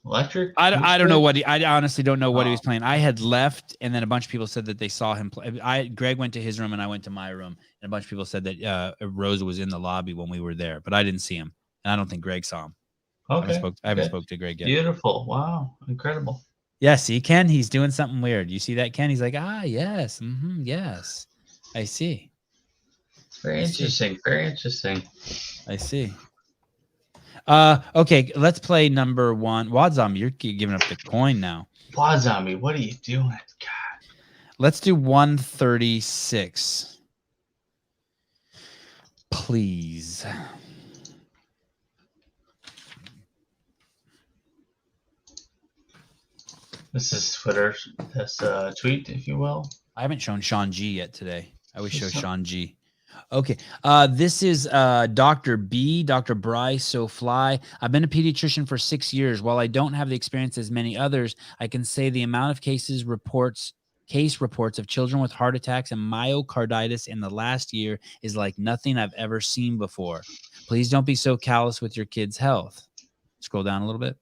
electric? I don't know what I honestly don't know what he was playing. I had left, and then a bunch of people said that they saw him play. Greg went to his room, and I went to my room, and a bunch of people said that Rosa was in the lobby when we were there, but I didn't see him, and I don't think Greg saw him. Okay. I haven't spoke to Greg yet. Beautiful. Wow. Incredible. Yeah, see, Ken, he's doing something weird. You see that, Ken? He's like, yes. Yes. I see. Very interesting. I see. Okay, let's play number one. Wad Zombie, you're giving up the coin now. Wad Zombie, what are you doing? God. Let's do 136. Please. This is Twitter. This tweet, if you will. I haven't shown Sean G yet today. I always show Sean G. Okay. This is Dr. B, Dr. Bryce So Fly. I've been a pediatrician for 6 years. While I don't have the experience as many others, I can say the amount of case reports of children with heart attacks and myocarditis in the last year is like nothing I've ever seen before. Please don't be so callous with your kids' health. Scroll down a little bit.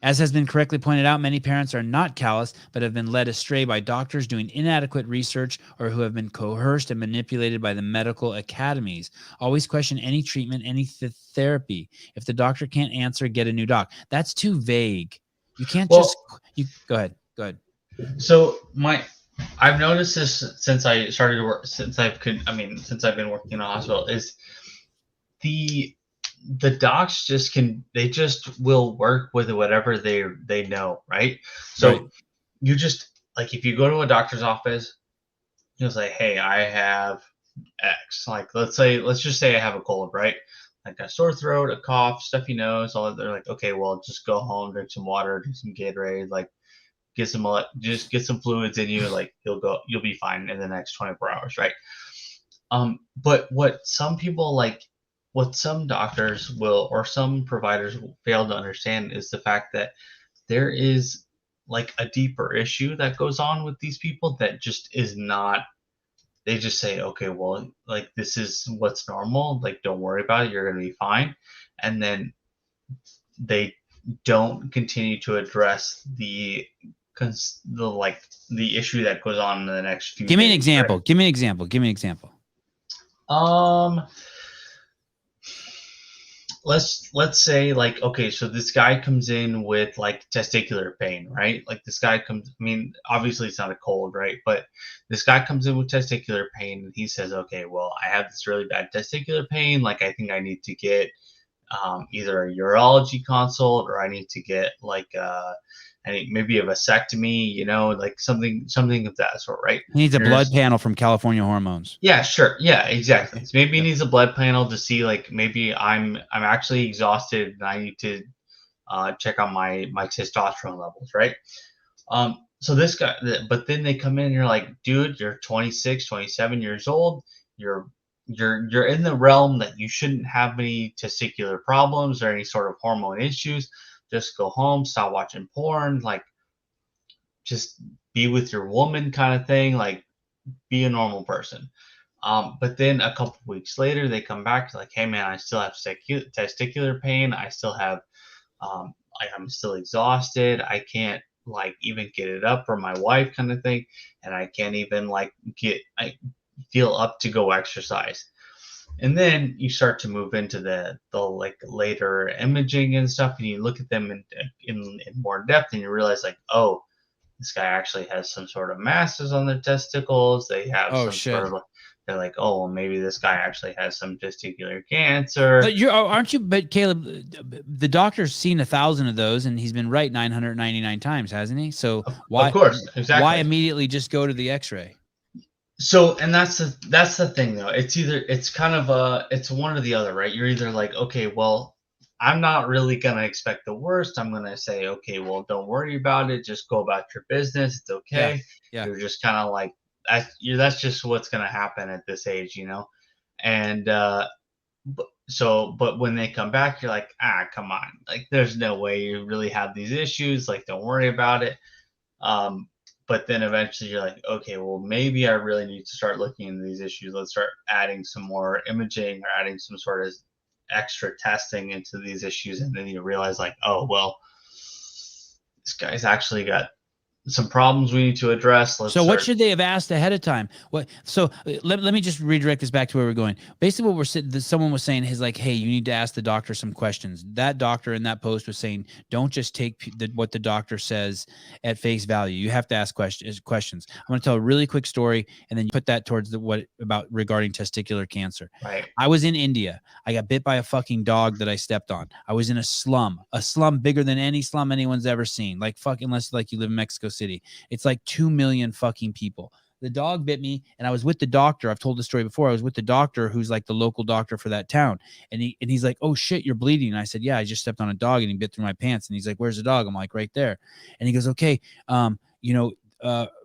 As has been correctly pointed out, many parents are not callous, but have been led astray by doctors doing inadequate research or who have been coerced and manipulated by the medical academies. Always question any treatment, any therapy. If the doctor can't answer, get a new doc. That's too vague. You can't go ahead. So I've noticed this since I started to work, since I've been working in a hospital, is the docs just will work with whatever they know, right? So right. You just, like, if you go to a doctor's office, you'll say, hey, I have X. Like, let's just say I have a cold, right? Like a sore throat, a cough, stuffy nose, all that. They're like, okay, well, just go home, drink some water, drink some Gatorade, like get some fluids in you, like you'll be fine in the next 24 hours, right? But what some doctors will, or some providers will fail to understand, is the fact that there is like a deeper issue that goes on with these people that just is not. They just say, okay, well, like, this is what's normal. Like, don't worry about it. You're going to be fine. And then they don't continue to address the issue that goes on in the next few. Give me an example. Right? Give me an example. Let's say, like, okay, so this guy comes in with like testicular pain, right? Like, this guy comes, I mean, obviously it's not a cold, right? But this guy comes in with testicular pain and he says, okay, well, I have this really bad testicular pain. Like, I think I need to get either a urology consult, or I need to get like maybe a vasectomy, like something of that sort, right? He needs a blood panel from California Hormones. Yeah, sure. Yeah, exactly. So maybe he needs a blood panel to see, like, maybe I'm actually exhausted and I need to check on my testosterone levels, right? So this guy, but then they come in and you're like, dude, you're 26, 27 years old. You're in the realm that you shouldn't have any testicular problems or any sort of hormone issues. Just go home, stop watching porn, like, just be with your woman kind of thing, like, be a normal person. But then a couple weeks later, they come back like, hey man, I still have testicular pain. I still have, I'm still exhausted. I can't, like, even get it up for my wife kind of thing. And I can't even, like, feel up to go exercise. And then you start to move into the like later imaging and stuff, and you look at them in more depth, and you realize like, oh, this guy actually has some sort of masses on their testicles. They have Oh, some shit. sort of, they're like, oh, well, maybe this guy actually has some testicular cancer. But aren't you? But Caleb, the doctor's seen 1,000 of those, and he's been right 999 times, hasn't he? So why? Of course, exactly. Why immediately just go to the X-ray? So, and that's the thing though. It's kind of it's one or the other, right? You're either like, okay, well, I'm not really gonna expect the worst. I'm gonna say, okay, well, don't worry about it. Just go about your business. It's okay. Yeah. You're just kind of like that's just what's gonna happen at this age, you know. And but when they come back, you're like, come on, like there's no way you really have these issues. Like, don't worry about it. But then eventually you're like, okay, well, maybe I really need to start looking into these issues. Let's start adding some more imaging or adding some sort of extra testing into these issues. And then you realize like, oh, well, this guy's actually got some problems we need to address. What should they have asked ahead of time? Let me just redirect this back to where we're going. Basically, what someone was saying is like, hey, you need to ask the doctor some questions. That doctor in that post was saying, don't just take what the doctor says at face value. You have to ask questions. I'm going to tell a really quick story, and then you put that towards regarding testicular cancer. Right. I was in India. I got bit by a fucking dog that I stepped on. I was in a slum bigger than any slum anyone's ever seen. Like fucking, unless like you live in Mexico City. It's like 2 million fucking people. The dog bit me, and I was with the doctor. I've told the story before. I was with the doctor who's like the local doctor for that town. And he's like, oh shit, you're bleeding. And I said, yeah, I just stepped on a dog and he bit through my pants. And he's like, where's the dog? I'm like, right there. And he goes, okay,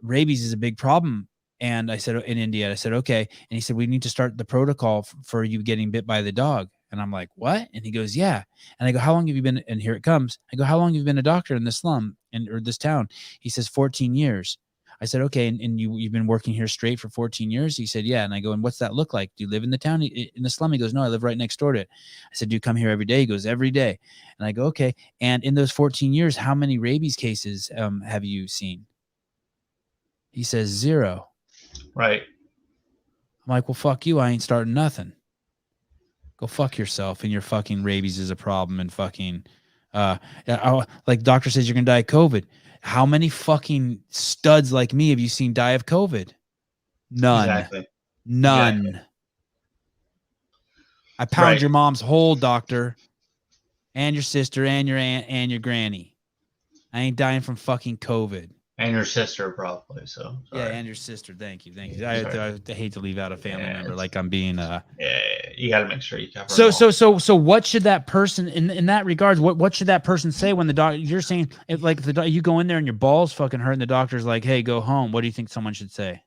rabies is a big problem. And I said, in India, I said, okay. And he said, we need to start the protocol for you getting bit by the dog. And I'm like, what? And he goes, yeah. And I go, how long have you been? And here it comes. I go, how long have you been a doctor in this slum or this town? He says, 14 years. I said, okay. And you've been working here straight for 14 years? He said, yeah. And I go, and what's that look like? Do you live in the town, in the slum? He goes, no, I live right next door to it. I said, do you come here every day? He goes, every day. And I go, okay. And in those 14 years, how many rabies cases have you seen? He says, 0. Right. I'm like, well, fuck you. I ain't starting nothing. Go fuck yourself, and your fucking rabies is a problem, and fucking like doctor says you're gonna die of COVID. How many fucking studs like me have you seen die of COVID? None. Exactly. None. Exactly. I pound your mom's hole, doctor, and your sister, and your aunt, and your granny. I ain't dying from fucking COVID. And your sister probably. So yeah, and your sister. Thank you. I hate to leave out a family member like I'm being. Yeah, you got to make sure you cover. So what should that person in that regards? What should that person say when the doctor? You're saying if like you go in there and your balls fucking hurt, and the doctor's like, "Hey, go home." What do you think someone should say?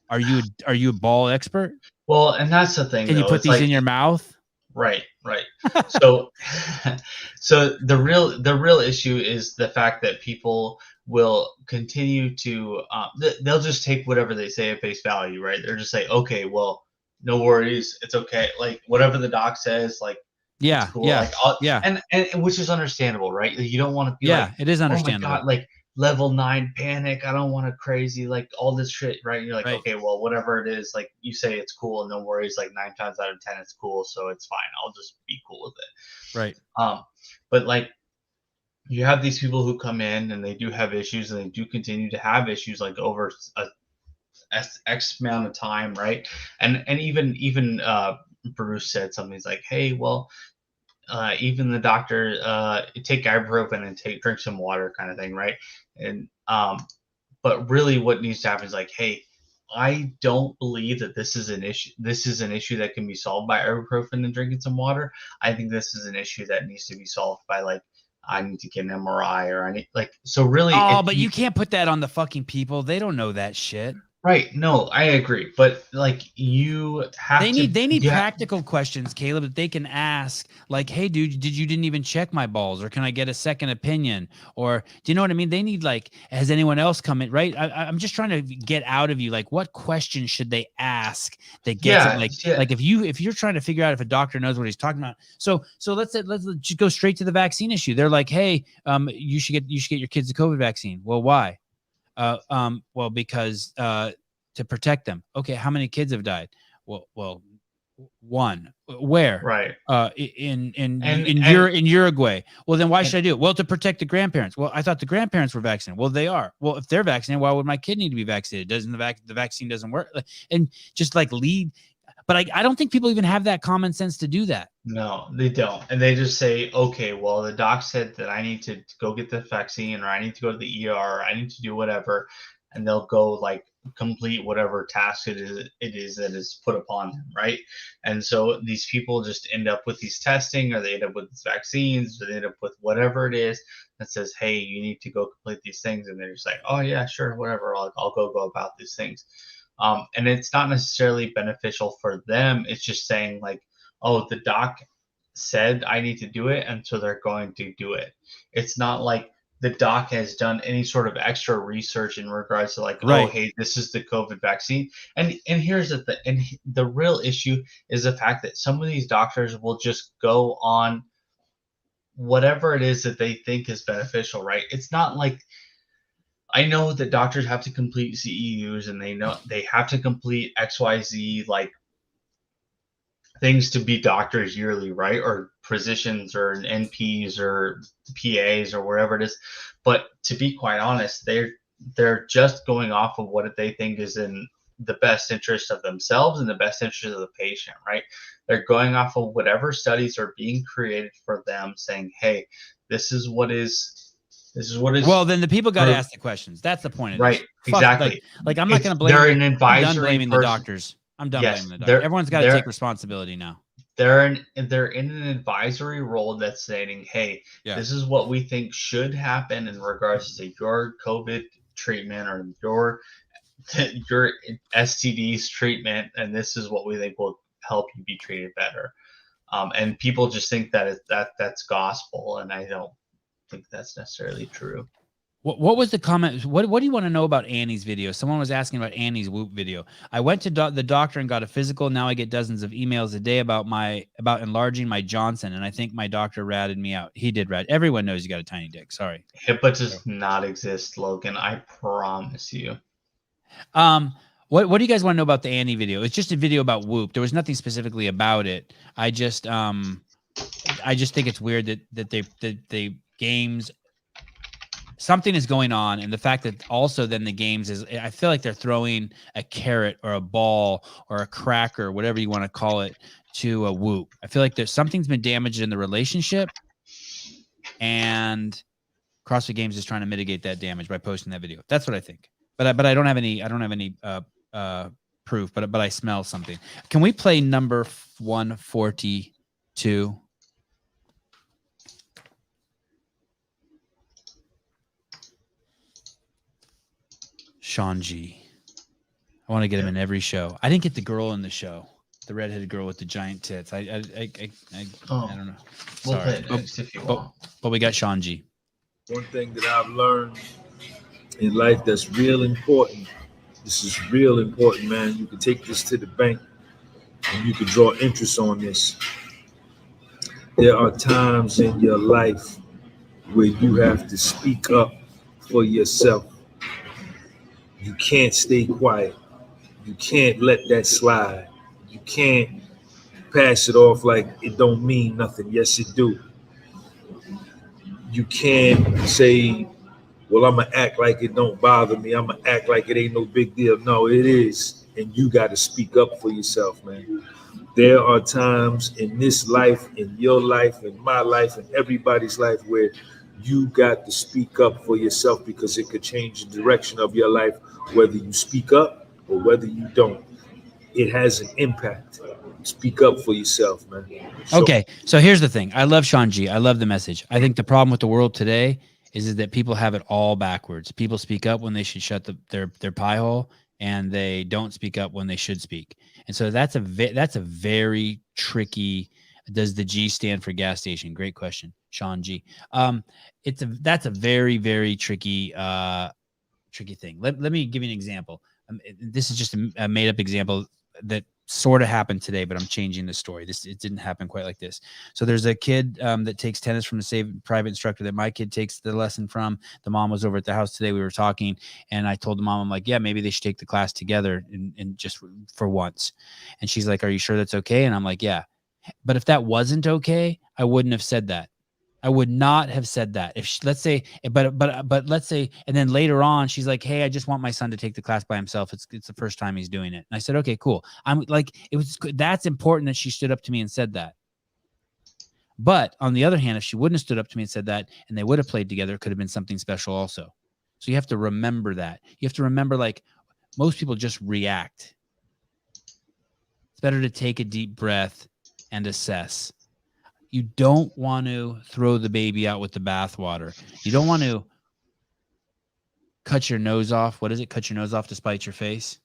Are you a ball expert? Well, and that's the thing. Can you put these in your mouth? Right. So the real issue is the fact that people will continue to they'll just take whatever they say at face value, right? They're just say, okay, well, no worries, it's okay, like whatever the doc says, like cool. And which is understandable, right? You don't want to be it is understandable. Oh my God, like level 9 panic, I don't want to crazy like all this shit, right? You're like, okay, well, whatever it is, like you say it's cool, no worries, like 9 times out of 10 it's cool, so it's fine, I'll just be cool with it, right? But like you have these people who come in and they do have issues, and they do continue to have issues like over a X amount of time, right? And even Bruce said something. He's like, hey, well, even the doctor take ibuprofen and drink some water, kind of thing, right? And but really, what needs to happen is like, hey, I don't believe that this is an issue. This is an issue that can be solved by ibuprofen and drinking some water. I think this is an issue that needs to be solved by like, I need to get an MRI or I need like, so really. Oh, but you can't put that on the fucking people. They don't know that shit. Right. No, I agree. But like you have they need practical questions, Caleb, that they can ask like, hey, dude, you didn't even check my balls, or can I get a second opinion? Or do you know what I mean? They need like, has anyone else come in? Right. I'm just trying to get out of you. Like, what questions should they ask that gets it? Like if you're trying to figure out if a doctor knows what he's talking about. So let's just go straight to the vaccine issue. They're like, hey, you should get your kids the COVID vaccine. Well, why? Well, because to protect them. Okay, how many kids have died? Well, one. Where? Right. In And Uruguay. Well, then why and- should I do it? Well, to protect the grandparents. Well, I thought the grandparents were vaccinated. Well, they are. Well, if they're vaccinated, why would my kid need to be vaccinated? Doesn't the vaccine doesn't work? And just like lead. But I don't think people even have that common sense to do that. No, they don't. And they just say, okay, well, the doc said that I need to go get the vaccine, or I need to go to the ER, or I need to do whatever. And they'll go like complete whatever task it is that is put upon them, right? And so these people just end up with these testing, or they end up with these vaccines, or they end up with whatever it is that says, hey, you need to go complete these things. And they're just like, oh, yeah, sure, whatever. I'll go about these things. And it's not necessarily beneficial for them. It's just saying like, oh, the doc said I need to do it, and so they're going to do it. It's not like the doc has done any sort of extra research in regards to like, Right. oh, hey, this is the COVID vaccine. And here's the real issue is the fact that some of these doctors will just go on whatever it is that they think is beneficial, right? It's not like, I know that doctors have to complete CEUs, and they know they have to complete XYZ like things to be doctors yearly, right? Or physicians or NPs or PAs or wherever it is. But to be quite honest, they're just going off of what they think is in the best interest of themselves and the best interest of the patient, right? They're going off of whatever studies are being created for them, saying, hey, this is what is Well, then the people got to Or- ask the questions. That's the point of this. right. Fuck, Exactly. Like I'm not going to blame. They're an I'm done advisory blaming the person. doctors. I'm done Yes, blaming the they're- doctors. Everyone's got to they're- take responsibility now. They're in an advisory role that's saying, hey, Yeah. this is what we think should happen in regards to your COVID treatment or your STDs treatment, and this is what we think will help you be treated better. And people just think that that's gospel, and I don't think that's necessarily true. What was the comment? What do you want to know about Annie's video? Someone was asking about Annie's Whoop video. I went to the doctor and got a physical. Now I get dozens of emails a day about enlarging my Johnson, and I think my doctor ratted me out. He did rat. Everyone knows you got a tiny dick. Sorry. HIPAA does not exist, Logan. I promise you. What do you guys want to know about the Annie video? It's just a video about Whoop. There was nothing specifically about it. I just think it's weird that they games. Something is going on, and the fact that also then the games is, I feel like they're throwing a carrot or a ball or a cracker, whatever you want to call it, to a Whoop. I feel like something's been damaged in the relationship, and CrossFit Games is trying to mitigate that damage by posting that video. That's what I think. But I don't have any proof, but I smell something. Can we play number 142? Sean G. I want to get him in every show. I didn't get the girl in the show, the redheaded girl with the giant tits. I don't know. We'll play Sorry, it next if you want. but we got Sean G. One thing that I've learned in life that's real important. This is real important, man. You can take this to the bank and you can draw interest on this. There are times in your life where you have to speak up for yourself. You can't stay quiet. You can't let that slide. You can't pass it off like it don't mean nothing. Yes, it do. You can't say, well, I'm going to act like it don't bother me. I'm going to act like it ain't no big deal. No, it is. And you got to speak up for yourself, man. There are times in this life, in your life, in my life, in everybody's life where you got to speak up for yourself because it could change the direction of your life, whether you speak up or whether you don't. It has an impact. Speak up for yourself, man. Okay, so here's the thing. I love Sean G. I love the message. I think the problem with the world today is that people have it all backwards. People speak up when they should shut their pie hole, and they don't speak up when they should speak. And so that's a very tricky. Does the G stand for gas station? Great question, Sean G. That's a very, very tricky thing. Let me give you an example. This is just a made up example that sort of happened today, but I'm changing the story. It didn't happen quite like this. So there's a kid that takes tennis from the private instructor that my kid takes the lesson from. The mom was over at the house today. We were talking, and I told the mom, I'm like, yeah, maybe they should take the class together and just for once. And she's like, are you sure that's okay? And I'm like, yeah. But if that wasn't okay, I wouldn't have said that. I would not have said that. If let's say, but let's say, and then later on, she's like, "Hey, I just want my son to take the class by himself. It's the first time he's doing it." And I said, "Okay, cool." I'm like, that's important that she stood up to me and said that. But on the other hand, if she wouldn't have stood up to me and said that, and they would have played together, it could have been something special also. So you have to remember that. You have to remember, like, most people just react. It's better to take a deep breath and assess. You don't want to throw the baby out with the bathwater. You don't want to cut your nose off. What is it? Cut your nose off to spite your face?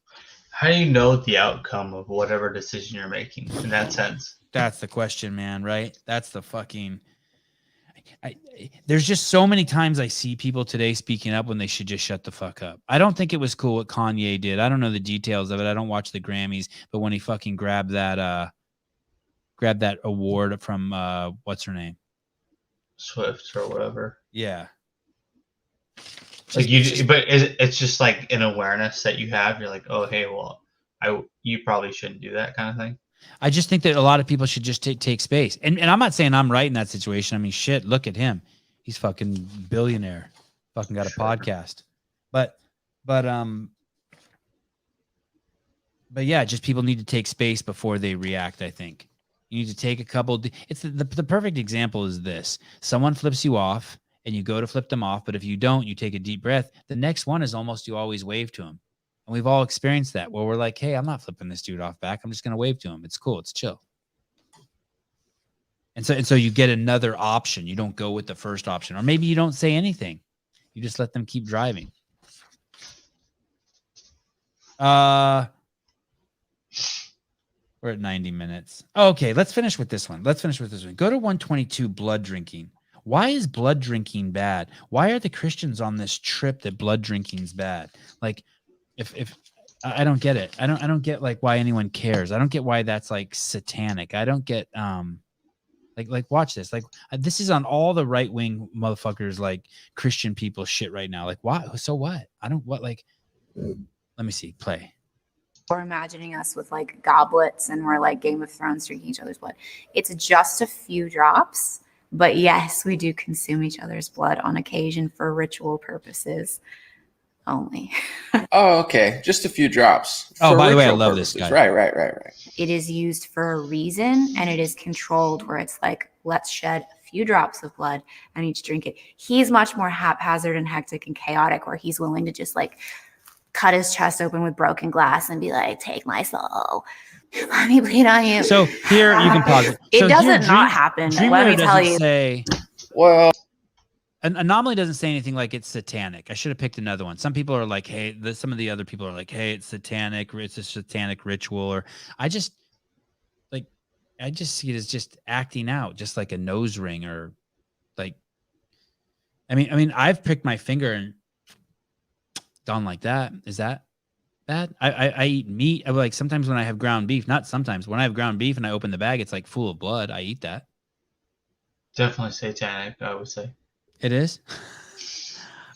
How do you know the outcome of whatever decision you're making in that sense? That's the question, man, right? That's the fucking... there's just so many times I see people today speaking up when they should just shut the fuck up. I don't think it was cool what Kanye did. I don't know the details of it. I don't watch the Grammys, but when he fucking grabbed that award from what's her name, Swift or whatever. Yeah, like it's just like an awareness that you have. You're like, oh, hey, well, you probably shouldn't do that kind of thing. I just think that a lot of people should just take space. And I'm not saying I'm right in that situation. I mean, shit, look at him. He's fucking billionaire. Fucking got a podcast. But yeah, just people need to take space before they react, I think. You need to take a couple. It's the perfect example is this. Someone flips you off and you go to flip them off. But if you don't, you take a deep breath. The next one is almost you always wave to him. And we've all experienced that where we're like, hey, I'm not flipping this dude off back. I'm just going to wave to him. It's cool. It's chill. And so you get another option. You don't go with the first option. Or maybe you don't say anything. You just let them keep driving. We're at 90 minutes. Okay, let's finish with this one. Go to 122, blood drinking. Why is blood drinking bad? Why are the Christians on this trip that blood drinking's bad? Like, if I don't get it. I don't get like why anyone cares. I don't get why that's like satanic. I don't get like watch this. Like this is on all the right wing motherfuckers like Christian people shit right now. Like why? So what? Let me see. Play. We're imagining us with like goblets and we're like Game of Thrones drinking each other's blood. It's just a few drops, but yes, we do consume each other's blood on occasion for ritual purposes only. Oh, okay. Just a few drops. Oh, by the way, I love this guy. Right. It is used for a reason and it is controlled where it's like, let's shed a few drops of blood and each drink it. He's much more haphazard and hectic and chaotic where he's willing to just like cut his chest open with broken glass and be like, take my soul. Let me bleed on you. So here you can pause it. It so doesn't not happen. Let me tell you. Well, an anomaly doesn't say anything like it's satanic. I should have picked another one. Some people are like, hey, some of the other people are like, hey, it's satanic. It's a satanic ritual. Or I just see it as just acting out, just like a nose ring or like, I mean, I've pricked my finger and done like that. Is that bad? I eat meat. I like sometimes when I have ground beef, not sometimes when I have ground beef and I open the bag, it's like full of blood. I eat that. Definitely satanic, I would say. It is.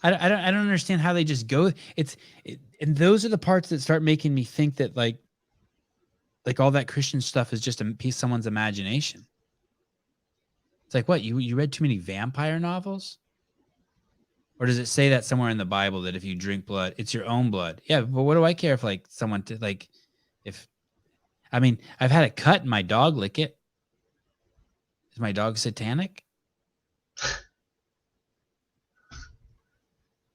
I don't understand how they just go. And those are the parts that start making me think that like all that Christian stuff is just a piece of someone's imagination. It's like, what, you read too many vampire novels? Or does it say that somewhere in the Bible that if you drink blood, it's your own blood? Yeah, but what do I care if like someone I've had it cut and my dog lick it. Is my dog satanic?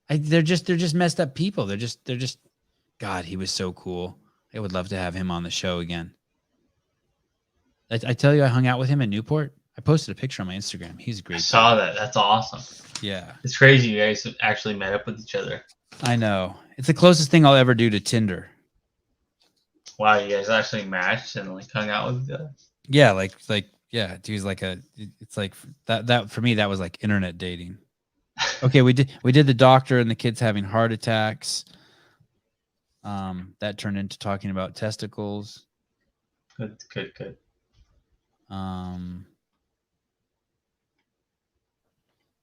They're just messed up people. They're just God, he was so cool. I would love to have him on the show again. I tell you, I hung out with him in Newport. I posted a picture on my Instagram. He's a great. I saw that. That's awesome. Yeah. It's crazy you guys actually met up with each other. I know. It's the closest thing I'll ever do to Tinder. Wow, you guys actually matched and like hung out with each other? Yeah, yeah, dude's like it's like that for me, that was like internet dating. Okay, we did the doctor and the kids having heart attacks. That turned into talking about testicles. Good.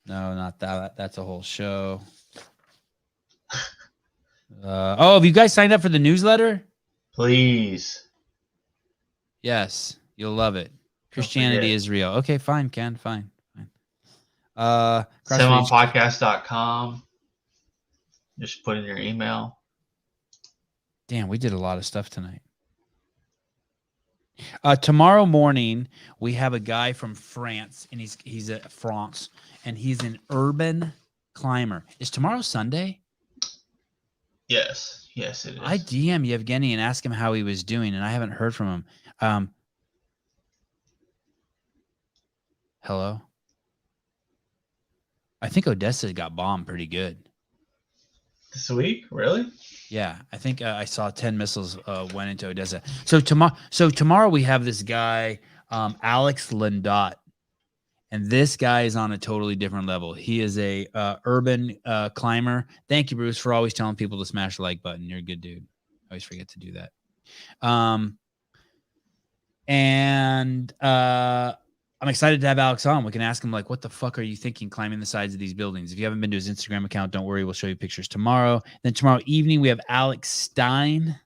No, not that. That's a whole show. Have you guys signed up for the newsletter? Please. Yes, you'll love it. Don't Christianity forget. is real. Okay, fine, Ken, fine. SemonPodcast.com. Just put in your email. Damn, we did a lot of stuff tonight. Tomorrow morning, we have a guy from France, and he's at France, and he's an urban climber. Is tomorrow Sunday? Yes, it is. I DM Yevgeny and asked him how he was doing, and I haven't heard from him. Hello? I think Odessa got bombed pretty good. This week? Really? Yeah, I think I saw 10 missiles went into Odessa. So tomorrow we have this guy, Alex Lindot, and this guy is on a totally different level. He is a urban climber. Thank you, Bruce, for always telling people to smash the like button. You're a good dude. I always forget to do that. I'm excited to have Alex on. We can ask him, like, what the fuck are you thinking climbing the sides of these buildings? If you haven't been to his Instagram account, don't worry. We'll show you pictures tomorrow. Then tomorrow evening, we have Alex Stein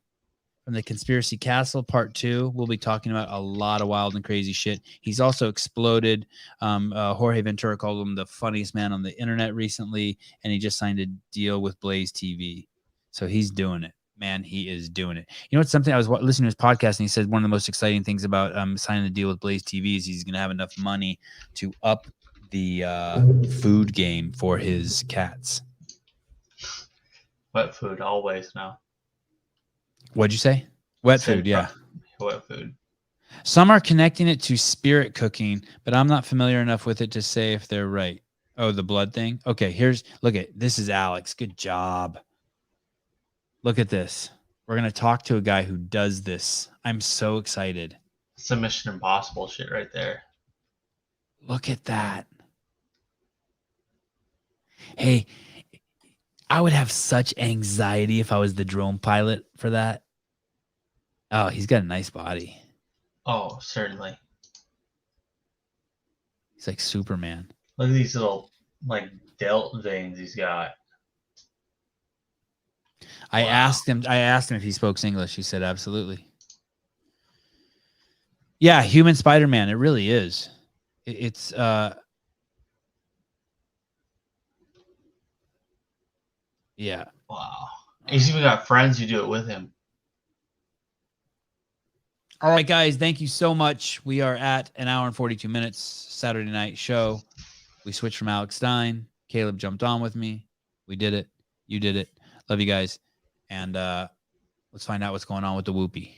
from the Conspiracy Castle Part 2. We'll be talking about a lot of wild and crazy shit. He's also exploded. Jorge Ventura called him the funniest man on the internet recently, and he just signed a deal with Blaze TV. So he's doing it. Man, he is doing it. You know, it's something I was listening to his podcast, and he said one of the most exciting things about signing the deal with Blaze TV is he's going to have enough money to up the food game for his cats. Wet food, always now. What'd you say? Wet food, yeah. Wet food. Some are connecting it to spirit cooking, but I'm not familiar enough with it to say if they're right. Oh, the blood thing? Okay, this is Alex. Good job. Look at this. We're going to talk to a guy who does this. I'm so excited. It's some Mission Impossible shit right there. Look at that. Hey, I would have such anxiety if I was the drone pilot for that. Oh, he's got a nice body. Oh, certainly. He's like Superman. Look at these little, like, delt veins he's got. I asked him if he spoke English. He said absolutely. Yeah, human Spider-Man. It really is. It's yeah. Wow. He's even got friends who do it with him. All right, guys. Thank you so much. We are at an hour and 42 minutes Saturday night show. We switched from Alex Stein. Caleb jumped on with me. We did it. You did it. Love you guys. And let's find out what's going on with the Whoopie.